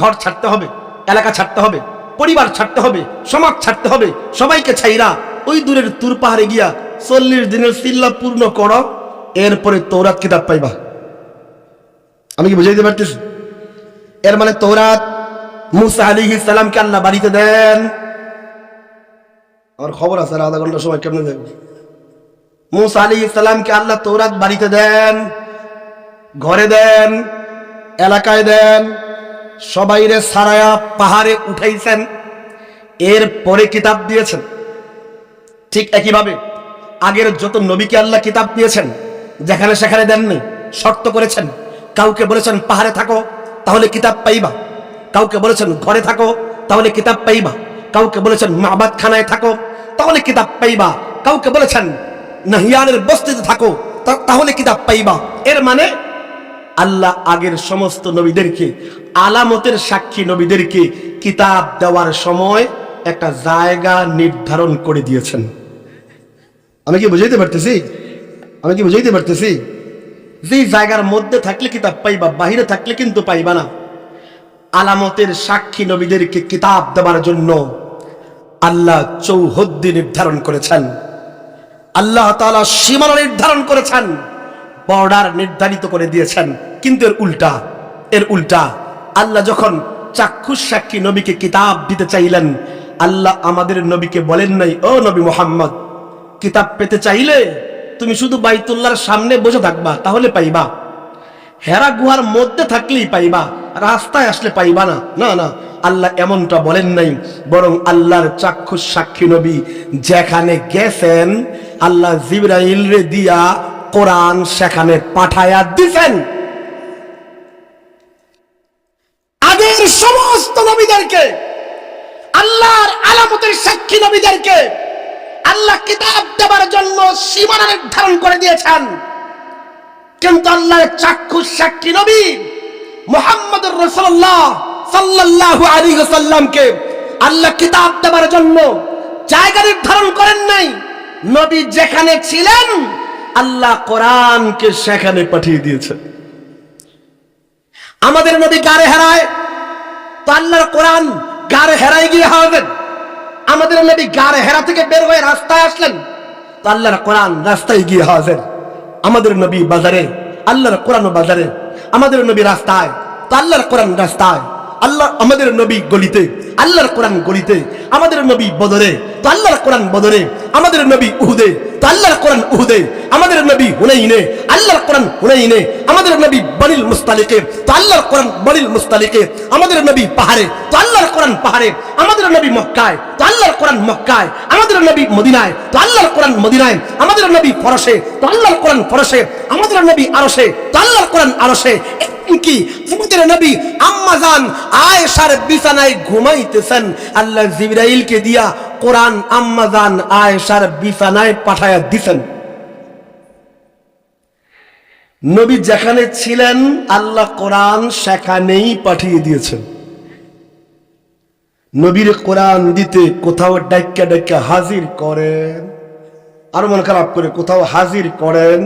[SPEAKER 1] ঘর ছাড়তে হবে, এলাকা ছাড়তে হবে, পরিবার ছাড়তে হবে, সমাজ ছাড়তে হবে, সবাইকে ছাইরা ওই দূরের তুর পাহাড়ে গিয়া 40 দিনের সিল্লা পূর্ণ করো, এরপরে তৌরাত কিতাব পাইবা। আমি কি বুঝাইতে পারতেছি? এর মানে তৌরাত মূসা আলাইহিস সালামকে আল্লাহ বাড়িতে দেন, আমার খবর আছে আধা ঘন্টা সময় কেমনে দেব। মূসা আলাইহিস সালামকে আল্লাহ তৌরাত বাড়িতে দেন, ঘরে দেন, এলাকায় দেন, সবাইরে সারায়া পাহাড়ে উঠাইছেন, এরপরে কিতাব দিয়েছেন। ঠিক একইভাবে আগের যত নবীকে আল্লাহ কিতাব দিয়েছেন, যেখানে সেখানে দেননি, শর্ত করেছেন। কাউকে বলেছেন পাহাড়ে থাকো তাহলে কিতাব পাইবা, কাউকে বলেছেন ঘরে থাকো তাহলে কিতাব পাইবা, কাউকে বলেছেন মাবাদ খানায় থাকো তাহলে কিতাব পাইবা, কাউকে বলেছেন নাহিয়ানের বস্তিতে থাকো তাহলে কিতাব পাইবা। এর মানে আল্লাহ আগের সমস্ত নবীদেরকে, আলামতের সাক্ষী নবীদেরকে কিতাব দেওয়ার সময় একটা জায়গা নির্ধারণ করে দিয়েছেন। আমি কি বুঝাইতে পারতেছি? আমি কি বুঝাইতে পারতেছি? যে জায়গার মধ্যে থাকলে কিতাব পাইবা, বাহিরে থাকলে কিন্তু পাইবা না। আলামতের সাক্ষী নবীদেরকে কিতাব দেওয়ার জন্য আল্লাহ চৌহদ্দি নির্ধারণ করেছেন, আল্লাহ তাআলা সীমানা নির্ধারণ করেছেন, বর্ডার নির্ধারিত করে দিয়েছেন। কিন্তু এর উল্টা আল্লাহ যখন চাক্ষুষ সাক্ষী নবীকে কিতাব দিতে চাইলেন, আল্লাহ আমাদের নবীকে বলেন নাই, ও নবী মুহাম্মদ, কিতাব পেতে চাইলে তুমি শুধু বাইতুল্লাহর সামনে বসে থাকবা তাহলে পাইবা, হেরা গুহার মধ্যে থাকলেই পাইবা, রাস্তায় আসলে পাইবা না। না না, আল্লাহ এমনটা বলেন নাই, বরং আল্লাহর চাক্ষুষ সাক্ষী নবী যেখানে গেছেন আল্লাহ জিবরাইল রে দিয়া কোরআন সেখানে পাঠায়া দিছেন। আগের সমস্ত নবীদেরকে আল্লাহর আলামতের সাক্ষী নবীদেরকে আল্লাহ কিতাব দেবার জন্য সীমানা নির্ধারণ করে দিয়েছেন, কিন্তু আল্লাহর চাক্ষুষ সাক্ষী নবী মুহাম্মদুর রাসূলুল্লাহ সাল্লাল্লাহু আলাইহি ওয়াসাল্লামকে আল্লাহ কিতাব দেবার জন্য জায়গা নির্ধারণ করেন নাই। নবী যেখানে ছিলেন আল্লাহ কোরআনকে সেখানে পাঠিয়ে দিয়েছেন। আমাদের নবী গারে হেরায়, তো আল্লাহর কোরআন গারে হেরায় গিয়ে হবেন। আমাদের নবী গারে হেরা থেকে বের হয়ে রাস্তায় আসলেন, তো আল্লাহর কোরআন রাস্তায় গিয়ে হবেন। আমাদের নবী বাজারে, আল্লাহর কোরআন বাজারে। আমাদের নবী রাস্তায়, তো আল্লাহর কোরআন রাস্তায়। আল্লাহ আমাদের নবী গলিতে, আল্লাহর কোরআন গলিতে। আমাদের নবী বদরে, তো আল্লাহর কোরআন বদরে। আমাদের নবী উহুদে, তো আল্লাহর কোরআন উহুদে। আমাদের নবী হুনাইনে, আল্লাহর কোরআন হুনাইনে। আমাদের নবী বনিল মুস্তালিকে, তো আল্লাহর কোরআন বনিল মুস্তালিকে। আমাদের নবী পাহাড়ে, তো আল্লাহর কোরআন পাহাড়ে। আমাদের নবী মক্কায়, তো আল্লাহর কোরআন মক্কায়। আমাদের নবী মদিনায়, তো আল্লাহর কোরআন মদিনায়। আমাদের নবী ফরসে, তো আল্লাহর কোরআন ফরসে। আমাদের নবী আরশে, তো আল্লাহর কোরআন আরশে। কি আমাদের নবী আম্মাজান আয়েশার বিছানায় ঘুমাইতেছেন, আল্লাহ জিবরাইলকে দিয়া কোরআন আম্মাজান আয়েশার বিছানায় পাঠায়া দিছেন। নবী যেখানে ছিলেন আল্লাহ কোরআন সেখানেই পাঠিয়ে দিয়েছেন। নবীর কোরআন দিতে কোথাও ডাক্কা ডাক্কা হাজির করেন, আর মন খারাপ করে কোথাও হাজির করেন।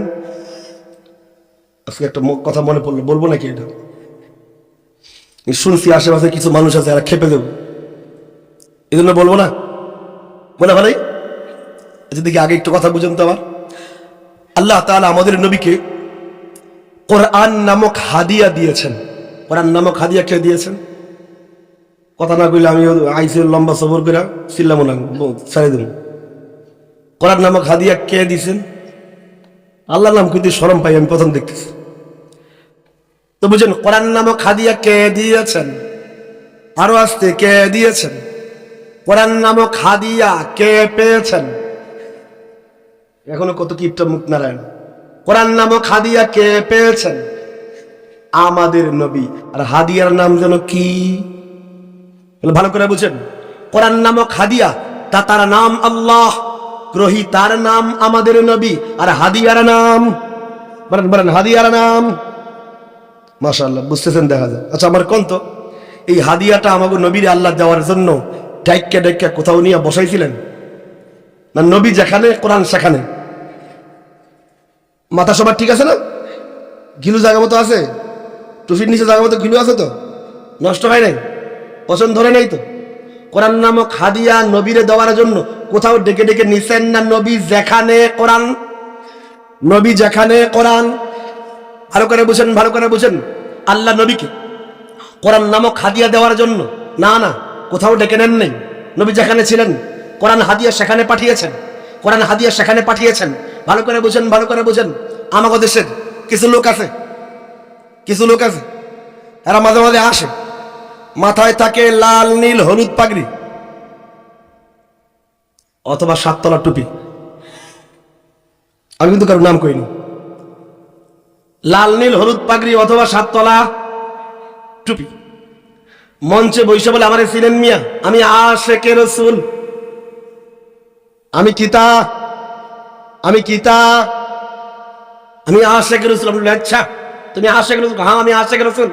[SPEAKER 1] আজকে একটা কথা মনে পড়লো, বলবো নাকি? এটা শুনছি আশেপাশে কিছু মানুষ আছে এরা খেপে দেব, এই জন্য বলবো না। বলে ভাই দেখি আগে একটু কথা বুঝেন তো আমার। আল্লাহ তাআলা আমাদের নবীকে কোরআন নামক হাদিয়া দিয়েছেন। কোরআন নামক হাদিয়া কে দিয়েছেন? কথা না কইলে আমি আইসি লম্বা সফর করে চিল্লাম না, ছেড়ে দেব। কোরআন নামক হাদিয়া কে দিয়েছেন? আল্লাহর নাম কিন্তু শরম পাই আমি প্রথম দেখতেছি। তো বুঝেন কোরআন নামক হাদিয়া কে দিয়েছেন? আরো আসতে কে দিয়েছেন? কোরআন নামক হাদিয়া কে পেয়েছেন? এখনো কত কিপটা মুখ নারায়ণ। কোরআন নামক হাদিয়া কে পেয়েছেন? আমাদের নবী। আর হাদিয়ার নাম যেন কি? ভালো করে বুঝেন। কোরআন নামক হাদিয়া, তার নাম আল্লাহ, গ্রহীতার নাম আমাদের নবী, আর হাদিয়ার নাম বলেন বলেন হাদিয়ার নাম। মাশাআল্লাহ বুঝতেছেন, দেখা যায়। আচ্ছা আমার কোন তো এই হাদিয়াটা আমাকে নবীর আল্লাহ দেওয়ার জন্য ডাইক্কা ডাইক্কা কোথাও নিয়ে বসাইছিলেন না? নবী যেখানে কোরআন সেখানে। মাথা সবার ঠিক আছে না? গিলু জায়গা মতো আছে? টুফির নিচে জায়গা মতো গিলু আছে তো? নষ্ট হয় নাই? পছন্দ ধরে নাই তো? কোরআন নামক হাদিয়া নবীরে দেওয়ার জন্য কোথাও ডেকে ডেকে নিছেন না? নবী যেখানে কোরআন, নবী যেখানে কোরআন। ভালো করে বুঝেন, ভালো করে বুঝেন। আল্লাহ নবীকে কোরআন নামক হাদিয়া দেওয়ার জন্য না না কোথাও ডেকে নেন নেই। নবী যেখানে ছিলেন কোরআন হাদিয়া সেখানে পাঠিয়েছেন। কোরআন হাদিয়া সেখানে পাঠিয়েছেন। ভালো করে বুঝেন, ভালো করে বুঝেন। আমাদের দেশের কিছু লোক আছে, কিছু লোক আছে এরা মাঝে মাঝে আসে, মাথায় থাকে লাল নীল হলুদ পাগড়ি অথবা 7 তলা টুপি। আমি কিন্তু কারোর নাম কইনি। লাল নীল হলুদ পাগড়ি অথবা 7 তলা টুপি, মঞ্চে বৈশা বলে আমারে চিনেন মিয়া, আমি আশেকে রসুল, আমি কিতা, আমি কিতা, আমি আশেকে রসুল। আমি বলি আচ্ছা তুমি আশেকে রসুল? হ্যাঁ আমি আশেকে রসুল।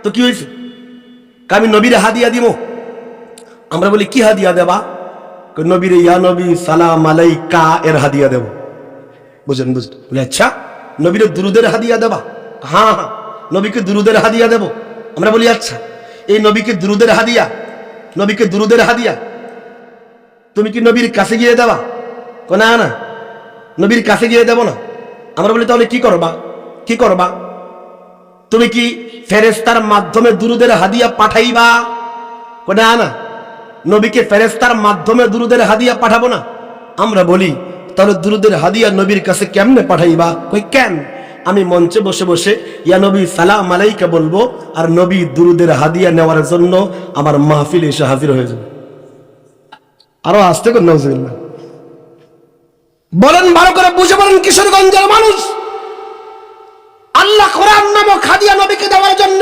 [SPEAKER 1] তো কি হয়েছে? আমি নবীর হাদিয়া দিব। আমরা বলি কি হাদিয়া দেবা? নবীর ইয়া নবী সালাম আলাইকা এর হাদিয়া দেব। বুঝেন বুঝেন? বলে আচ্ছা নবীর দুরুদের হাদিয়া দেবা? হ্যাঁ হ্যাঁ নবীকে দুরুদের হাদিয়া দেব। আমরা বলি আচ্ছা এই নবীকে দুরুদের হাদিয়া, নবীকে দুরুদের হাদিয়া তুমি কি নবীর কাছে গিয়ে দেবা? না না নবীর কাছে গিয়ে দেব না। আমরা বলি তাহলে কি করবা? কি করবা? তুমি কি ফেরেশতার মাধ্যমে দুরুদের হাদিয়া পাঠাইবা? না না নবীকে ফেরেশতার মাধ্যমে দুরুদের হাদিয়া পাঠাবো না। আমরা বলি তাহলে দুরুদের হাদিয়া নবীর কাছে কেমনে পাঠাইবা? কই কেন? আমি মঞ্চে বসে বসে ইয়া নবী সালাম আলাইকা বলবো, আর নবী দুরুদের হাদিয়া নেওয়ার জন্য আমার মাহফিলে এসে হাজির হয়ে যাবে। আরো আসতে কর নাউজুবিল্লাহ। বলেন ভালো করে বুঝে বলেন, কিশোরগঞ্জের মানুষ আল্লাহ কোরআন নামক হাদিয়া নবীকে দেওয়ার জন্য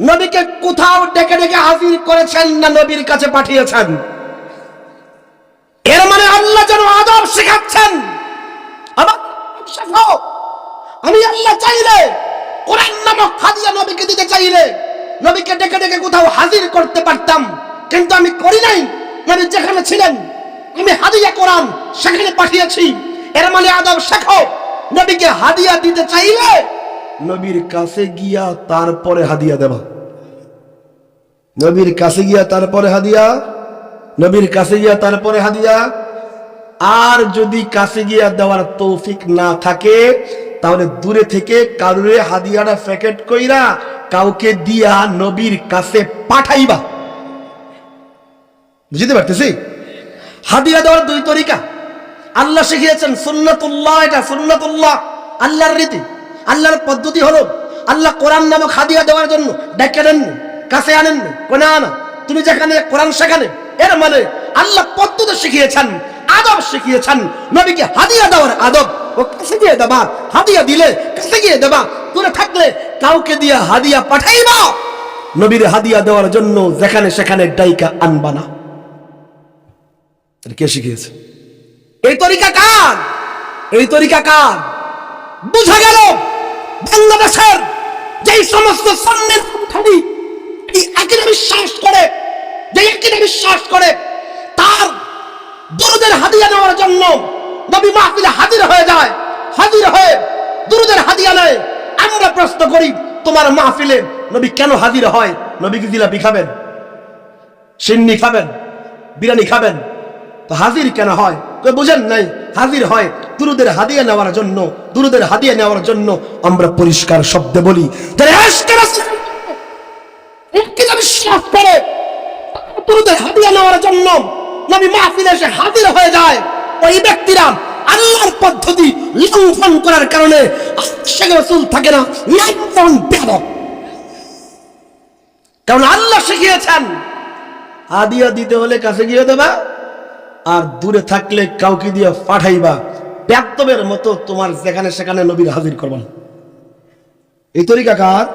[SPEAKER 1] নবীকে কোথাও ডেকে ডেকে হাজির করেছেন না নবীর কাছে পাঠিয়েছেন? এর মানে আল্লাহ যেন আদব শেখাচ্ছেন। আমি আল্লাহ চাইলে কোরআন নামক হাদিয়া নবীকে দিতে চাইলে নবীকে ডেকে ডেকে কোথাও হাজির করতে পারতাম, কিন্তু আমি করি নাই। নবী যেখানে ছিলেন আমি হাদিয়া কোরআন সেখানে পাঠিয়েছি। এর মানে আদব শেখো। নবীকে হাদিয়া দিতে চাইলে নবীর কাছে গিয়া তারপরে হাদিয়া দেবা। নবীর কাছে গিয়া তারপরে হাদিয়া, নবীর কাছে গিয়া তারপরে হাদিয়া। আর যদি কাছে গিয়া দেওয়ার তৌফিক না থাকে তাহলে দূরে থেকে কারুরে হাদিয়াটা প্যাকেট কইরা কাউকে দিয়া নবীর কাছে পাঠাইবা। বুঝতে পারতেছি? হাদিয়া দেওয়ার দুই তরিকা আল্লাহ শিখিয়েছেন। সুন্নাতুল্লাহ, এটা সুন্নাতুল্লাহ, আল্লাহর রীতি, আল্লাহর পদ্ধতি হলো আল্লাহ কোরআন নামক হাদিয়া দেওয়ার জন্য ডেকে নেননি, কাছে আনেননি, কোনা আনা তুমি যেখানে কোরআন সেখানে। এর মানে আল্লাহ পদ্ধতি শিখিয়েছেন, আদব শিখিয়েছেন। নবীকে হাদিয়া দেওয়ার আদব, ও কাছে গিয়ে দেবা, হাদিয়া দিলে কাছে গিয়ে দেবা, দূরে থাকলে কাউকে দিয়ে হাদিয়া পাঠাইবা। নবীর হাদিয়া দেওয়ার জন্য যেখানে সেখানে ডাইকা আনবা না। কে শিখিয়েছে? এই তরিকা কার? এই তরিকা কার? বুঝা গেল বাংলাদেশের যেই সমস্ত সামনের পন্থানি এই আকীদা বিশ্বাস করে, যে আকীদা বিশ্বাস করে তার দুরুদের হাদিয়া নেওয়ার জন্য নবী মাহফিলে হাজির হয়ে যায়, হাজির হয়ে দুরুদের হাদিয়া নেয়। আমরা প্রশ্ন করি তোমার মাহফিলে নবী কেন হাজির হয়? নবী কি জিলাপি খাবেন, সিন্নি খাবেন, বিরিয়ানি খাবেন? তো হাজির কেন হয়? বুঝেন নাই? হাজির হয় দুরুদের হাদিয়া নেওয়ার জন্য। দুরুদের হাদিয়া নেওয়ার জন্য আমরা পরিষ্কার শব্দে বলি বিশ্বাস করে দুরুদের হাদিয়া নেওয়ার জন্য নবী মাহফিলে এসে হাজির হয়ে যায়। ওই ব্যক্তিরা আল্লাহর পদ্ধতি লঙ্ঘন করার কারণে আশিক রাসূল থাকে না, কারণ আল্লাহ শিখিয়েছেন হাদিয়া দিতে হলে কাছে গিয়ে দেবা, আর দূরে থাকলে কাউকে দিয়ে পাঠাইবা। বেয়াদবের মতো তোমার যেখানে সেখানে নবীর হাজির করবা না। এই তরিকা কার?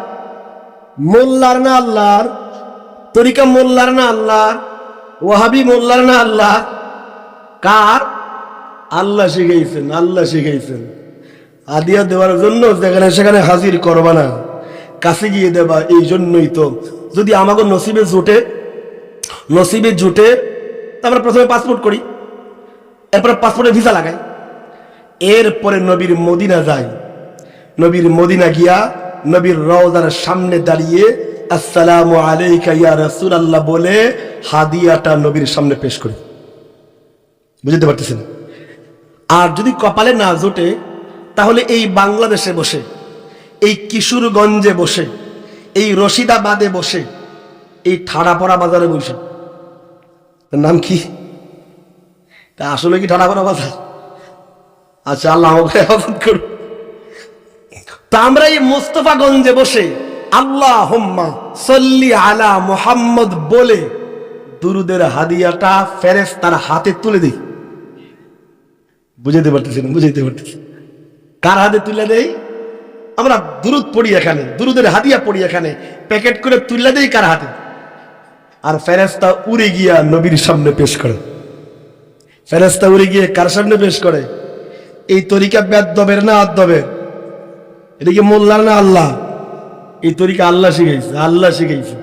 [SPEAKER 1] মোল্লার না আল্লাহর? তরিকা মোল্লার না আল্লাহর? ওয়াহাবি মোল্লার না আল্লাহ? কার? আল্লাহ শিখাইছেন, আল্লাহ শিখাইছেন হাদিয়া দেওয়ার জন্য যেখানে সেখানে হাজির করবা না, কাছে গিয়ে দেবা। এই জন্যই তো যদি আমাকে নসিবে জুটে তারপরে প্রথমে পাসপোর্ট করি, এরপরে পাসপোর্টে ভিসা লাগাই, এরপরে নবীর মদিনা যাই। নবীর মদিনা গিয়া নবীর রওজার সামনে দাঁড়িয়ে আসসালামু আলাইকা ইয়া রাসূলুল্লাহ বলে হাদিয়াটা নবীর সামনে পেশ করি। বুঝতে পারতেছেন? আর যদি কপালে না জোটে তাহলে এই বাংলাদেশে বসে, এই কিশোরগঞ্জে বসে, এই রশিদাবাদে বসে, এই ঠাড়াপড়া বাজারে বসে, নাম কি? তা আসলে কি ঠাড়াপড়া বাজার? আচ্ছা, আল্লাহ আমাকে হেফাজত করুন। তা আমরা এই মোস্তফাগঞ্জে বসে আল্লাহুম্মা সাল্লি আলা মুহাম্মদ বলে দুরুদের হাদিয়াটা ফেরেশতার হাতে তুলে দিই। বুঝাইতে পারতেছেন? বুঝাইতে পারতেছেন? কার হাতে তুলে দেই? আমরা দুরুদ পড়ি এখানে, দুরুদের হাদিয়া পড়ি এখানে, প্যাকেট করে তুলে দেই কার হাতে? আর ফেরেশতা উড়ে গিয়া নবীর সামনে পেশ করে। ফেরেশতা উড়ে গিয়ে কার সামনে পেশ করে? এই তরিকা বেদবের না আদবের? এটা কি মোল্লার না আল্লাহ? এই তরিকা আল্লাহ শিখাইছে, আল্লাহ শিখাইছে।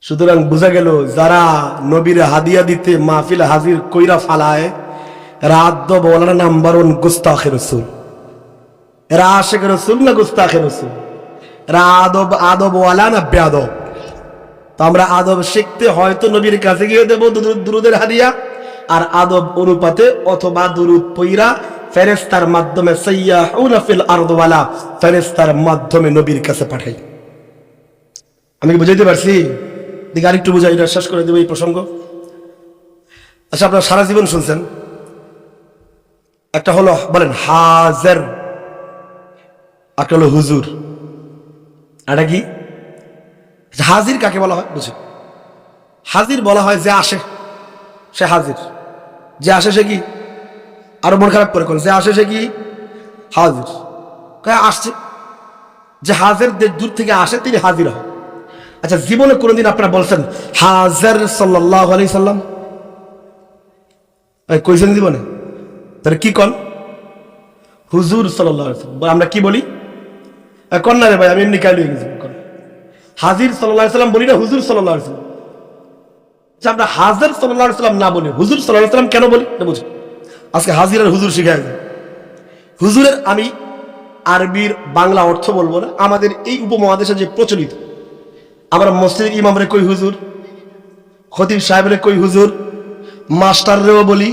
[SPEAKER 1] সুতরাং বোঝা গেল যারা নবীর হাদিয়া দিতে মাহফিল হাজির কইরা ফালায় এরা আদব ওয়ালা নাম্বার 1 গুস্তাখে রাসূল। এরা আশিক রাসূল না গুস্তাখে রাসূল? এরা আদব ওয়ালা না বেয়াদব? তো আমরা আদব শিখতে হয়তো নবীর কাছে গিয়ে দেব দুরুদের হাদিয়া, আর আদব অনুপাতে অথবা দুরুদ পইরা ফেরেশতার মাধ্যমে সাইয়াহুনা ফিল আরদ ওয়ালা ফেরেশতার মাধ্যমে নবীর কাছে পাঠাই। আমি কি বুঝাইতে পারছি? দেখি আরেকটু বুঝাই, এটা শেষ করে দেব এই প্রসঙ্গ। আচ্ছা, আপনারা সারা জীবন শুনছেন, একটা হলো বলেন হাজির, একটা হলো হুজুর। এটা কি? হাজির কাকে বলা হয় বুঝি? হাজির বলা হয় যে আসে সে হাজির, যে আসে সে কি? আরো মন খারাপ করে যে আসে সে কি? হাজির। আসছে, যে হাজির দূর থেকে আসে তিনি হাজির হয়। আচ্ছা, জীবনে কোনোদিন আপনারা বলছেন হাজির সাল্লাল্লাহু আলাইহি সাল্লাম? কইছেন জীবনে? তাহলে কি কন? হুজুর সাল্লাল্লাহু আলাইহি সাল্লাম। আমরা কি বলি? কন না রে ভাই, আমি এমনি কাইল হয়ে গেছি। হাজির সাল্লাল্লাহু আলাইহি সাল্লাম বলি না, হুজুর সাল্লাল্লাহু আলাইহি সাল্লাম। আমরা হাজির সাল্লাল্লাহু আলাইহি সাল্লাম না বলি, হুজুর সাল্লাল্লাহু আলাইহি সাল্লাম কেন বলি বুঝুন। আজকে হাজির আর হুজুর শিখাই দেব। হুজুরের আমি আরবির বাংলা অর্থ বলবো না। আমাদের এই উপমহাদেশে যে প্রচলিত, আমরা মসজিদের ইমামরে কই হুজুর, খতিব সাহেবরে কই হুজুর, মাস্টাররেও বলি।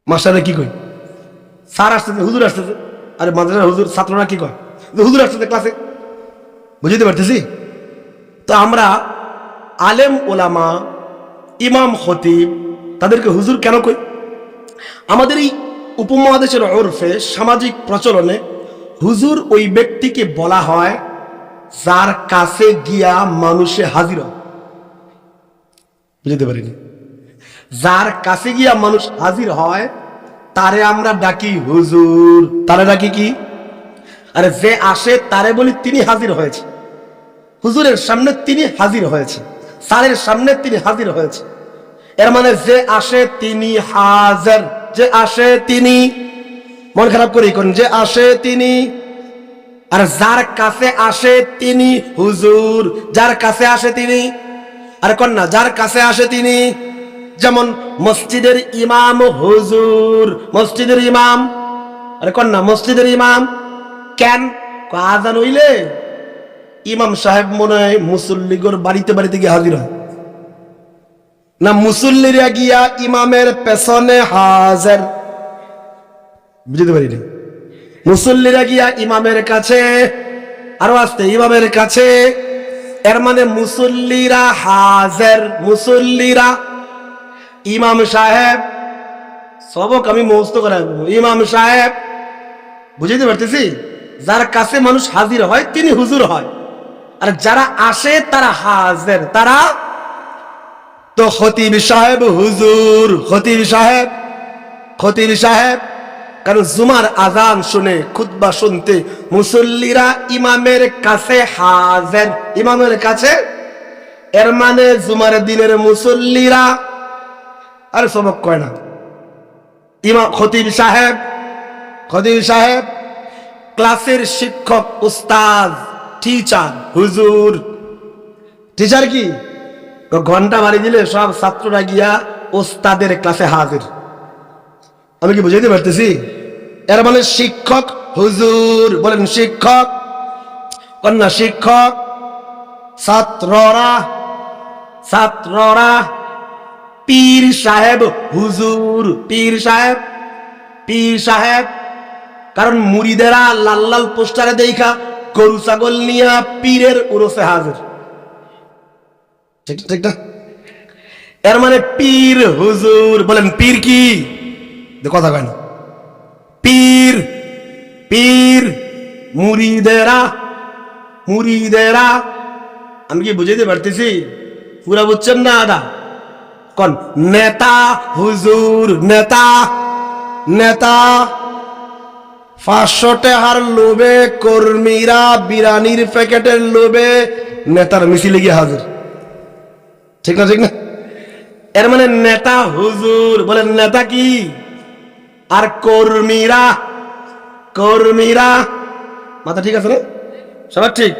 [SPEAKER 1] মাস্টারে কি কই? স্যার আসতেছে, হুজুর আসতেছে। আরে মাদ্রাসার হুজুর, ছাত্ররা কি কয়? হুজুর আসতেছে ক্লাসে। বুঝতে পারতেছি? তো আমরা আলেম ওলামা, ইমাম খতিব, তাদেরকে হুজুর কেন কই? আমাদের এই উপমহাদেশের ওরফে, সামাজিক প্রচলনে হুজুর ওই ব্যক্তিকে বলা হয় যার কাছে গিয়া মানুষে হাজির হয়। বুঝতে পারিনি? যার কাছে গিয়া মানুষ হাজির হয় তারে আমরা ডাকি হুজুর। তারে ডাকি কি? আরে যে আসে তারে বলি তিনি হাজির হয়েছে। হুজুরের সামনে তিনি হাজির হয়েছে, স্যারের সামনে তিনি হাজির হয়েছে। এর মানে যে আসে তিনি হাজির, যে আসে তিনি, মন খারাপ করি কোন, যে আসে তিনি। আর যার কাছে আসে তিনি হুজুর, যার কাছে আসে তিনি। আরে কন্যা, যার কাছে আসে তিনি। যেমন মসজিদের ইমাম হুজুর, মসজিদের ইমাম। আরে কন্যা, মসজিদের ইমাম কেন? আযান হইলে ইমাম সাহেব মনে হয় মুসল্লিগর বাড়িতে বাড়িতে গিয়ে হাজির হয় না, মুসল্লিরা গিয়া ইমামের পেছনে হাজির। বুঝতে পারিনি? মুসল্লিরা গিয়া ইমামের কাছে, আরো আসতে ইমামের কাছে। এর মানে মুসল্লিরা হাজির, মুসল্লিরা। ইমাম সাহেব, সবক আমি মুখস্থ করাই দেব। ইমাম সাহেব, বুঝতে পারতেছি? যার কাছে মানুষ হাজির হয় তিনি হুজুর হয়, আর যারা আসে তারা হাজির, তারা। তো খতিব সাহেব হুজুর, খতিব সাহেব, খতিব সাহেব। কারণ জুমার আজান শুনে, খুতবা শুনতে মুসল্লিরা ইমামের কাছে হাজির, ইমামের কাছে। এর মানে জুমার দিনের মুসল্লিরা। আর সবক কয় না ইমাম, খতিব সাহেব, খতিব সাহেব। ক্লাসের শিক্ষক, উস্তাদ, টিচার হুজুর। টিচার কি? ঘন্টা বাড়ি দিলে সব ছাত্ররা গিয়া ওস্তাদের ক্লাসে হাজির। আমি কি বুঝাইতে পারতেছি? এর মানে শিক্ষক হুজুর। বলেন শিক্ষক, কন্যা শিক্ষক। ছাত্ররা, ছাত্ররা। পীর সাহেব হুজুর, পীর সাহেব, পীর সাহেব। কারণ মুরিদেরা লাল লাল পোস্টারে দেখা গরু ছাগল নিয়া পীরের উরসে হাজির। ঠিক ঠিক না? এর মানে পীর হুজুর। বলেন পীর কি? কথা কয় না। পীর, পীর। মুরিদেরা, মুরিদেরা। আমি কি বুঝাইতে পারতেছি? পুরা বুঝছেন না আদা? কোন নেতা হুজুর, নেতা, নেতা। 500 টাকার লোভে কর্মীরা বিরানির প্যাকেটের লোভে নেতার মিছিলে গিয়ে হাজির। ঠিক না? ঠিক না? এর মানে নেতা হুজুর। বলেন নেতা কি? আর কর্মীরা, কর্মীরা। মাথা ঠিক আছে না? সবার ঠিক?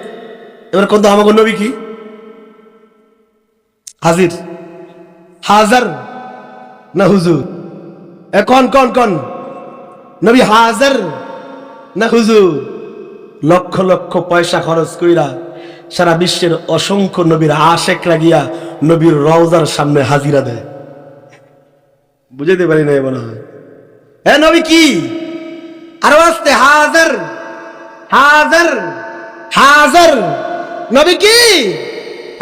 [SPEAKER 1] এবার কোন তো আমাকে নবী কি? হাজির, হাজার না হুজুর? এখন কোন কোন নবী হাজার না হুজুর? লক্ষ লক্ষ পয়সা খরচ কইরা সারা বিশ্বের অসংখ্য নবীর আশেকরা গিয়া নবীর রওজার সামনে হাজিরা দেয়। বুঝাইতে পারি না মনে হয়? হ্যাঁ, নবী কি? আরো আসতে হাজার, হাজার, হাজার। নবী কি?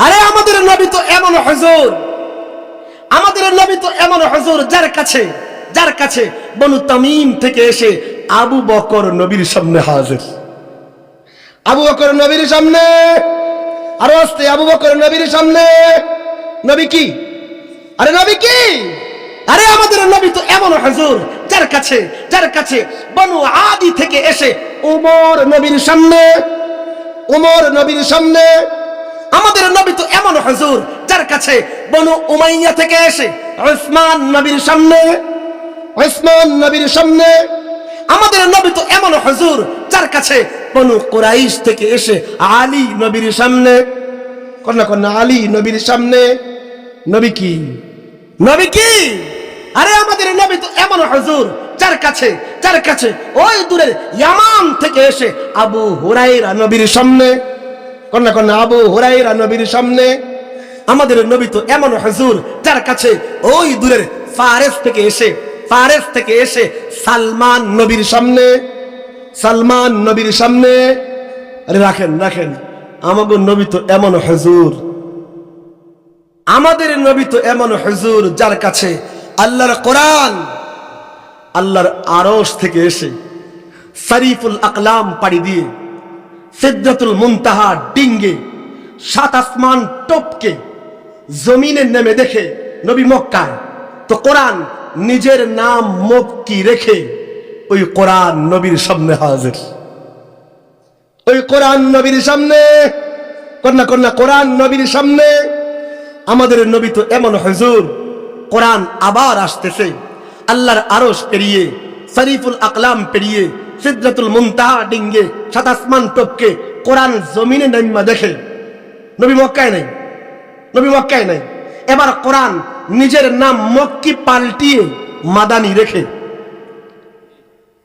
[SPEAKER 1] আরে আমাদের নবী তো এমন হুজুর, আমাদের নবী তো এমন হুজুর যার কাছে, যার কাছে বনু তামিম থেকে এসে আবু বকর নবীর সামনে হাজির। আবু বকর নবীর সামনে, আরো আসতে আবু বকর নবীর সামনে। নবী কি? আরে নবী কি? আরে আমাদের নবী তো এমন হুজুর যার কাছে বনু আদি থেকে এসে ওমর নবীর সামনে, আমাদের নবী তো এমন হুজুর যার কাছে বনু উমাইয়া থেকে এসে উসমান নবীর সামনে, আমাদের নবী তো এমন হুজুর যার কাছে বনু কুরাইশ থেকে এসে আলী নবীর সামনে, কন্যা আলী নবীর সামনে। নবী কি আরে আমাদের নবী তো এমন হুজুর যার কাছে ওই দূরের ইয়ামান থেকে এসে আবু হুরায়রা নবীর সামনে, কন্যা আবু হুরায়রা নবীর সামনে। আমাদের নবী তো এমন হুজুর যার কাছে ওই দূরের ফারেস থেকে এসে সালমান নবীর সামনে। আরে রাখেন আমাদের নবী তো এমন হুজুর, আমাদের নবী তো এমন হুজুর যার কাছে আল্লাহর কোরআন আল্লাহর আরশ থেকে এসে শরীফুল আকলাম পাড়ি দিয়ে সিদরাতুল মুনতাহা ডিঙ্গে 7 আসমান টপকে জমিনে নেমে দেখে নবী মক্কায়, তো কোরআন নিজের নাম মক্কি রেখে ওই কোরআন নবীর সামনে হাজির, ওই কোরআন নবীর সামনে, কন্যা কোরআন নবীর সামনে। আমাদের নবী তো এমন হুজুর, কোরআন আবার আসতেছে আল্লাহর আরশ পেরিয়ে, শরীফুল আকলাম পেরিয়ে, সিদরাতুল মুনতাহা ডিঙ্গে 7 আসমান টপকে কোরআন জমিনে নাইমা দেখে নবী মক্কায় নাই। এবার কোরআন নিজের নাম মক্কি পাল্টিয়ে মাদানী রেখে,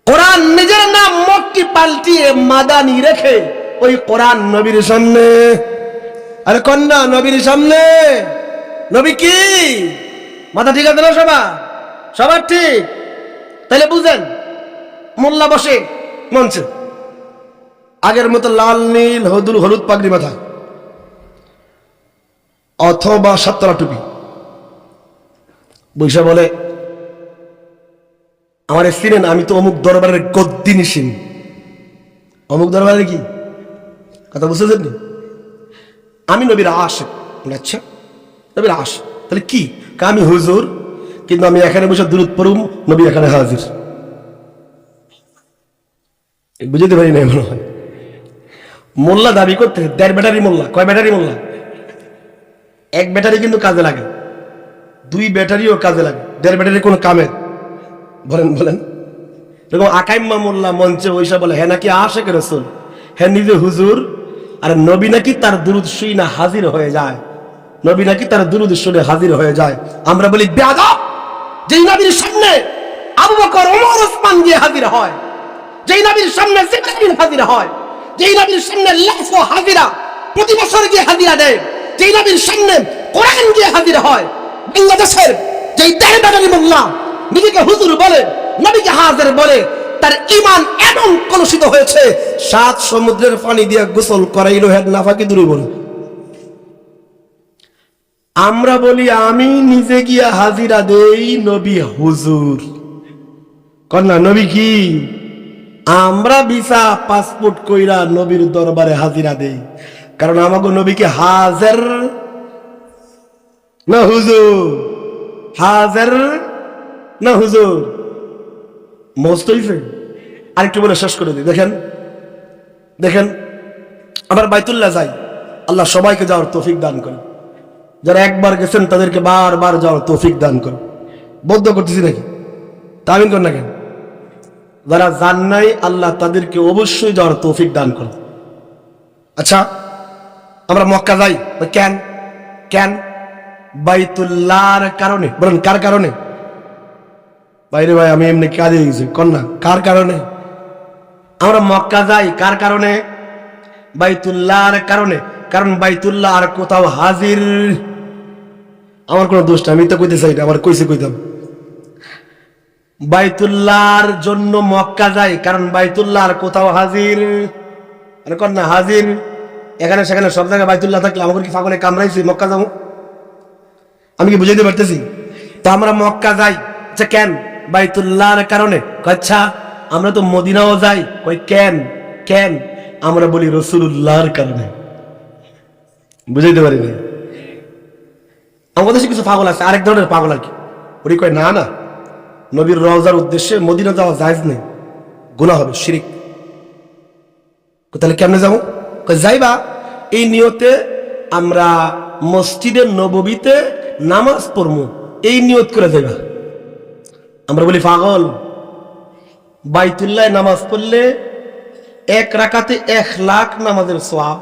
[SPEAKER 1] কোরআন নিজের নাম মক্কি পাল্টিয়ে মাদানী রেখে ওই কোরআন নবীর সামনে। আরে কন্যা নবীর সামনে। নবী কি মাথা ঠিক আছে না সবার ঠিক? তাহলে বুঝেন, মোল্লা বসে মঞ্চে আগের মতো লাল নীল হলুদ পাগড়ি মাথা অথবা 7 টুপি বৈশা বলে, আমার চিনেন, আমি তো অমুক দরবারের গদ্দি নিশিন। অমুক দরবারের কি কথা বুঝতেছেন? আমি নবীর আশিক। আচ্ছা নবীর আশিক, তাহলে কি? আমি হুজুর, কিন্তু আমি এখানে বসে দুরূদ পড়ুম, নবী এখানে হাজির। বুঝতে পারি না মনে হয়। মোল্লা দাবি করতে 1.5 ব্যাটারি মোল্লা। কয় ব্যাটারি মোল্লা? 1 ব্যাটারি কিন্তু কাজে লাগে, 2 ব্যাটারিও কাজে লাগে, 1.5 ব্যাটারি কোনো কামে? বলেন এরকম আকাইম্মা মোল্লা মঞ্চে ওইসব বলে হ্যাঁ নাকি আশিক রাসূল, হ্যাঁ নিজে হুজুর, আর নবী নাকি তার দুরূদ শুনে হাজির হয়ে যায়, নবী নাকি তার দুরূদ শুনে হাজির হয়ে যায়। আমরা বলি বেয়াদব, যেই নবীর সামনে আবু বকর, ওমর, ওসমান গিয়ে হাজির হয়, যেই নবীর সামনে জিবরাইল হাজির হয়, যেই নবীর সামনে লাখো হাজিরা প্রতি বছর গিয়ে হাজিরা দেয়, যেই নবীর সামনে কোরআন গিয়ে হাজির হয়, বাংলাদেশের যেই 1.5 ব্যাটারি মোল্লা নিজেকে হুজুর বলে, নবীকে হাজির বলে, তার ঈমান এমন কলুষিত হয়েছে 7 সমুদ্রের পানি দিয়ে গোসল করাইলো, হেড নাফাকি দূরে বলে। আমরা বলি আমি নিজে গিয়া হাজিরা দেই, নবী হুজুর। কন্যা নবী কি? আমরা ভিসা পাসপোর্ট কইরা নবীর দরবারে হাজিরা দেই, কারণ আমাকে নবীকে হাজির না হুজুর, হাজির না হুজুর। মস্ত হইছে। আরেকটু বলে শেষ করে দিই। দেখেন আবার বাইতুল্লাহ যাই, আল্লাহ সবাইকে যাওয়ার তৌফিক দান করে। যারা একবার গেছেন তাদেরকে বারবার যাওয়ার তৌফিক দান করে। বদ্ধ করতেছি নাকি? তামিন কর না কেন? যারা যান নাই আল্লাহ তাদেরকে অবশ্যই যাওয়ার তৌফিক দান করে। আচ্ছা আমরা মক্কা যাই কেন? বাইতুল্লাহর কারণে। বলেন কার কারণে? বাইরে ভাই আমি এমনি কাজে গেছি, কন্যা কার কারণে? আমরা মক্কা যাই কার কারণে? বাইতুল্লাহর কারণে। কারণ বাইতুল্লাহ আর কোথাও হাজির। আমার কোনো দোষ না, আমি তো কইতে চাই না, আমার কইতাম। বাইতুল্লাহর জন্য মক্কা যাই, কারণ বাইতুল্লাহ আর কোথাও হাজির। আরে কন্যা হাজির এখানে সেখানে সব জায়গায় বাইতুল্লাহ থাকলে আমাকে কি পাগলে কামড়াইছি মক্কা যাবো? আমি কি বুঝাইতে পারতেছি? তো আমরা মক্কা যাই আচ্ছা কেন? বাইতুল্লাহর কারণে। আচ্ছা আমরা তো মদিনাও যাই, কই কেন? আমরা বলি রাসূলুল্লাহর কারণে। বুঝাইতে পারি না? আমাদের দেশে কিছু পাগল আছে, আরেক ধরনের পাগল আর কি। ওই কয় না নবীর রওজার উদ্দেশ্যে মদিনা যাওয়া জায়েজ নেই, গুনাহ হবে, শিরিক। তাহলে কেমনে যাবো? যাইবা এই নিয়তে আমরা মসজিদের নববীতে নামাজ পড়বো, এই নিয়ত করে যাইবা। আমরা বলি পাগল, বাইতুল্লাহ নামাজ পড়লে 1 রাকাতে 1 লাখ নামাজের সওয়াব,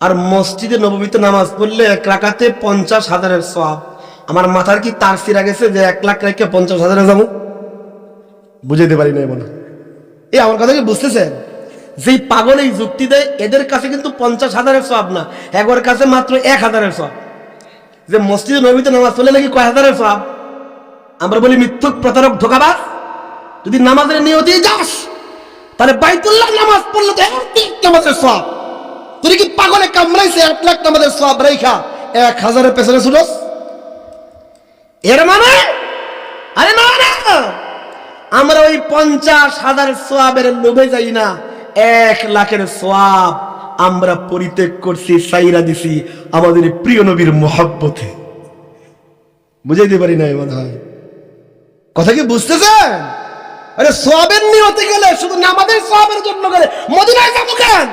[SPEAKER 1] আর মসজিদে নববীতে নামাজ পড়লে 1 রাকাতে 50,000-এর সওয়াব। আমার মাথার কি তার সিরা গেছে যে 1 লাখ রেখে 50,000-এ যাবো? বুঝাইতে পারি না মনে। এই আমার কথা কি বুঝতেছেন? যেই পাগল এই যুক্তি দেয়, এদের কাছে কিন্তু 50,000-এর সওয়াব না, এগোর কাছে মাত্র 1,000-এর সওয়াব। যে মসজিদে নববীতে নামাজ পড়লে নাকি কয় হাজারের সওয়াব। আমরা বলি মিথ্যুক, প্রতারক, ধোঁকাবাজ। যদি নামাজের নিয়তেই যাস তাহলে বাইতুল্লাহ নামাজ পড়লে তো 1 লাখ নামাজের সওয়াব। তুই কি পাগলে কামড়াইছে 1 লাখ নামাজের সওয়াব রেখা 1,000-এর পেছনে ছুটস? এর মানে আরে না না, আমরা ওই 50,000 সওয়াবের লোভে যাই না, 1 লাখের সওয়াব আমরা পরিত্যাগ করছি, সাইরা দিছি আমাদের প্রিয় নবীর মহব্বতে। বুঝাইতে পারি না মনে হয়। কথা কি বুঝতেছেন? আরে সওয়াবের নিয়তে গেলে, শুধু নামাজের সওয়াবের জন্য গেলে মদিনায় যাবো কেন?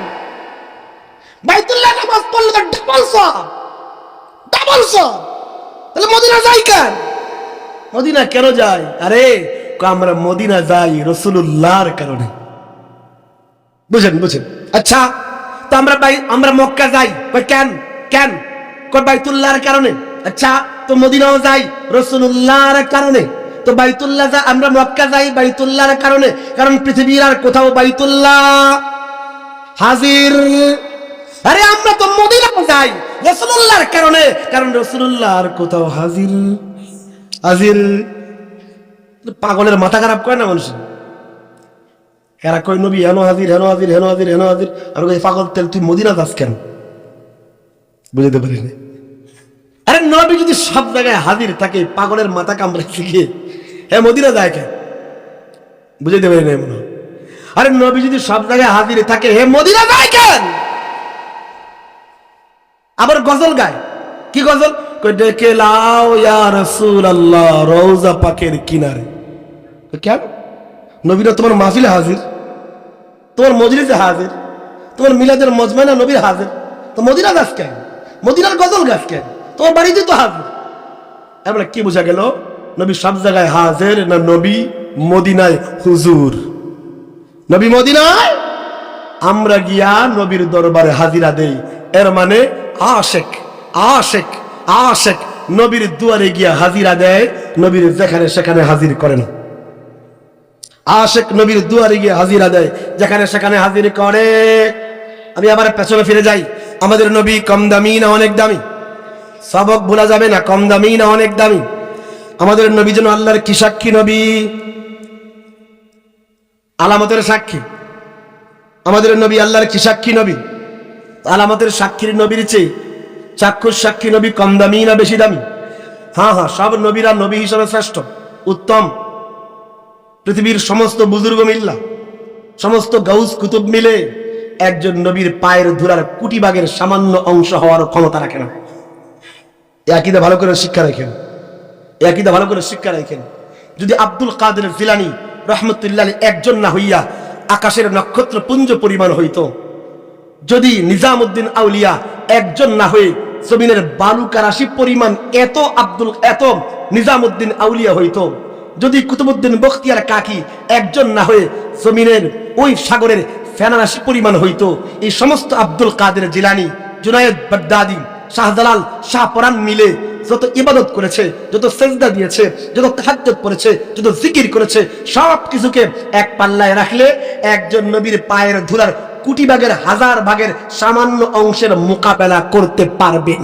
[SPEAKER 1] বাইতুল্লাহ নামাজ পড়লে তো ডাবল সওয়াব, ডাবল সওয়াব। তাহলে মদিনা যাই কেন? মদিনা কেন যাই? আরে আমরা মদিনা যাই রাসূলুল্লাহর কারণে। বুঝেন বুঝেন? আচ্ছা, তো আমরা মক্কা যাই কেন? কেন? বাইতুল্লাহর কারণে। আচ্ছা, তো মদিনাও যাই রাসূলুল্লাহর কারণে। তো বাইতুল্লাহ আমরা মক্কা যাই বাইতুল্লাহর কারণে, কারণ পৃথিবীর আর কোথাও বাইতুল্লাহ হাজির। আরে আমরা তো মদিনা যাই রাসূলুল্লাহর কারণে, কারণ রাসূলুল্লাহ আর কোথাও হাজির। হাজির পাগলের মাথা খারাপ করে না মানুষ। এরা কই নবী হেন হাজির, হেন হাজির, হেন হাজির, হেন হাজির। আর কই পাগল, তেল তুই মদিনা যাস কেন? বুঝতে পারি না। আরে নবী যদি সব জায়গায় হাজির থাকে, পাগলের মাথা কামড়াইছে গিয়ে হ্যাঁ মদিনা যায় কেন? বুঝতে পারি না মনে। আরে নবী যদি সব জায়গায় হাজির থাকে, হে মদিনা যায় কেন? আবার গজল গায়। কি গজল? কই ডেকে লাও ইয়া রাসূলুল্লাহ রওজা পাকের কিনারে। কেন? নবীরা তোমার মাহফিলে হাজির, তোমার মজলিসে হাজির, তোমার মিলাদের মজমানে নবীর হাজির, তো মদিনা গাছ কেন? মদিনার গজল গাছ কেন? তোমার বাড়িতে তো হাজির। এবার কি বোঝা গেল? নবী সব জায়গায় হাজির না নবী মদিনায় হুজুর? নবী মদিনায়, আমরা গিয়া নবীর দরবারে হাজিরা দেই। এর মানে আশেক আশেক আশেক নবীর দুয়ারে গিয়া হাজিরা দেয়, নবীর যেখানে সেখানে হাজির করে না। আশেক নবীর দুয়ারে গিয়ে হাজিরা দেয়, যেখানে সেখানে হাজির করে। আমি আবার পেছনে ফিরে যাই। আমাদের নবী কম দামি না অনেক দামি? সবক ভোলা যাবে না, কম দামি না অনেক দামি? আমাদের নবী যেন আল্লাহর কি সাক্ষী? নবী আলামতের সাক্ষী। আমাদের নবী আল্লাহর কি সাক্ষী? নবী আলামতের সাক্ষীর নবীর চেয়ে চাক্ষুষ সাক্ষী নবী কম দামি না বেশি দামি? হ্যাঁ হ্যাঁ, সব নবীরা নবী হিসেবে শ্রেষ্ঠ, উত্তম। পৃথিবীর সমস্ত বুজুর্গ মিল্লা, সমস্ত গাউস কুতুব মিলে একজন নবীর পায়ের ধুলার কোটি ভাগের সামান্য অংশ হওয়ার ক্ষমতা রাখে না। এই আকীদা ভালো করে শিক্ষা রাখেন, এই আকীদা ভালো করে শিক্ষা রাখেন। যদি আব্দুল কাদের জিলানী রহমতুল্লাহ একজন না হইয়া আকাশের নক্ষত্র পুঞ্জ পরিমাণ হইতো, যদি নিজামউদ্দিন আউলিয়া একজন না হয়ে জমিনের বালুকা রাশি পরিমাণ এত নিজামউদ্দিন আউলিয়া হইতো, যদি কুতুবউদ্দিন বখতিয়ার কাকি একজন না হয়ে জমিনের ওই সাগরের ফেনারাশি পরিমাণ হইতো, এই সমস্ত আব্দুল কাদের জিলানী, জুনায়েদ বাগদাদি, শাহজালাল, শাহপরান মিলে যত ইবাদত করেছে, যত সেজদা দিয়েছে, যত তাহাজ্জুদ পড়েছে, যত জিকির করেছে, সব কিছুকে এক পাল্লায় রাখলে একজন নবীর পায়ের ধুলার কোটি ভাগের, হাজার ভাগের সামান্য অংশের মোকাবেলা করতে পারবে।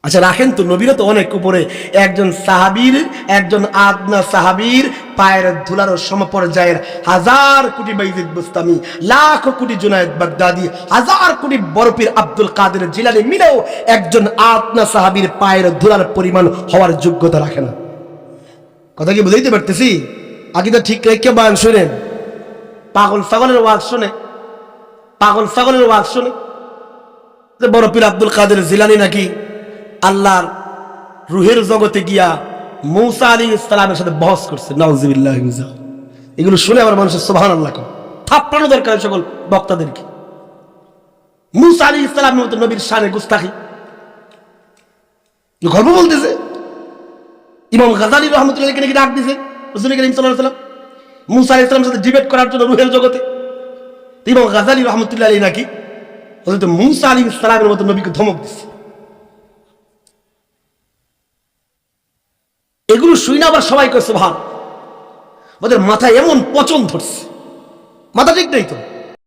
[SPEAKER 1] আচ্ছা রাখেন তো, নবীরা তো অনেক উপরে। একজন সাহাবীর, একজন আদনা সাহাবীর পায়ের ধুলার সমপর্যায়ের হাজার কোটি বাইজিদ বুস্তামি, লাখ কোটি জুনায়েদ বাগদাদি, হাজার কোটি বরফির আব্দুল কাদের জিলানী মিলেও একজন আদনা সাহাবীর পায়ের ধুলার পরিমাণ হওয়ার যোগ্যতা রাখে না। কথা কি বুঝাইতে পারতেছি? আকীদা ঠিক রেখে বয়ান শুনেন। পাগল ছাগলের ওয়াজ শুনে, পাগল ছাগলের ওয়াজ শুনে যে বরফির আব্দুল কাদের জিলানী নাকি আল্লাহর রুহের জগতে গিয়া মূসা আলাইহিস সালামের সাথে বহস করছে, নাউযুবিল্লাহি মিন যালিক। এগুলো শুনে আমার মানুষের সুবহানাল্লাহ কয়, থাপ্পড়ানো দরকার সকল বক্তাদেরকে। মূসা আলাইহিস সালামের মতো নবীর শানে গুস্তাখি, গল্প বলতেছে। ইমাম গাযালি রাহমাতুল্লাহ আলাইহি নাকি ডাক দিয়েছে রাসূল করিম সাল্লাল্লাহু আলাইহি ওয়াসাল্লাম মূসা আলাইহিস সালামের সাথে ডিবেট করার জন্য রুহের জগতে। ইমাম গাযালি রাহমাতুল্লাহ আলাইহি নাকি হযরত মূসা আলাইহিস সালামের মতো নবীকে ধমক দিচ্ছে। এগুলো শুই না আবার সবাই কইছে ভালো, ওদের মাথায় এমন পচন ধরছে, মাথা ঠিক নেই তো।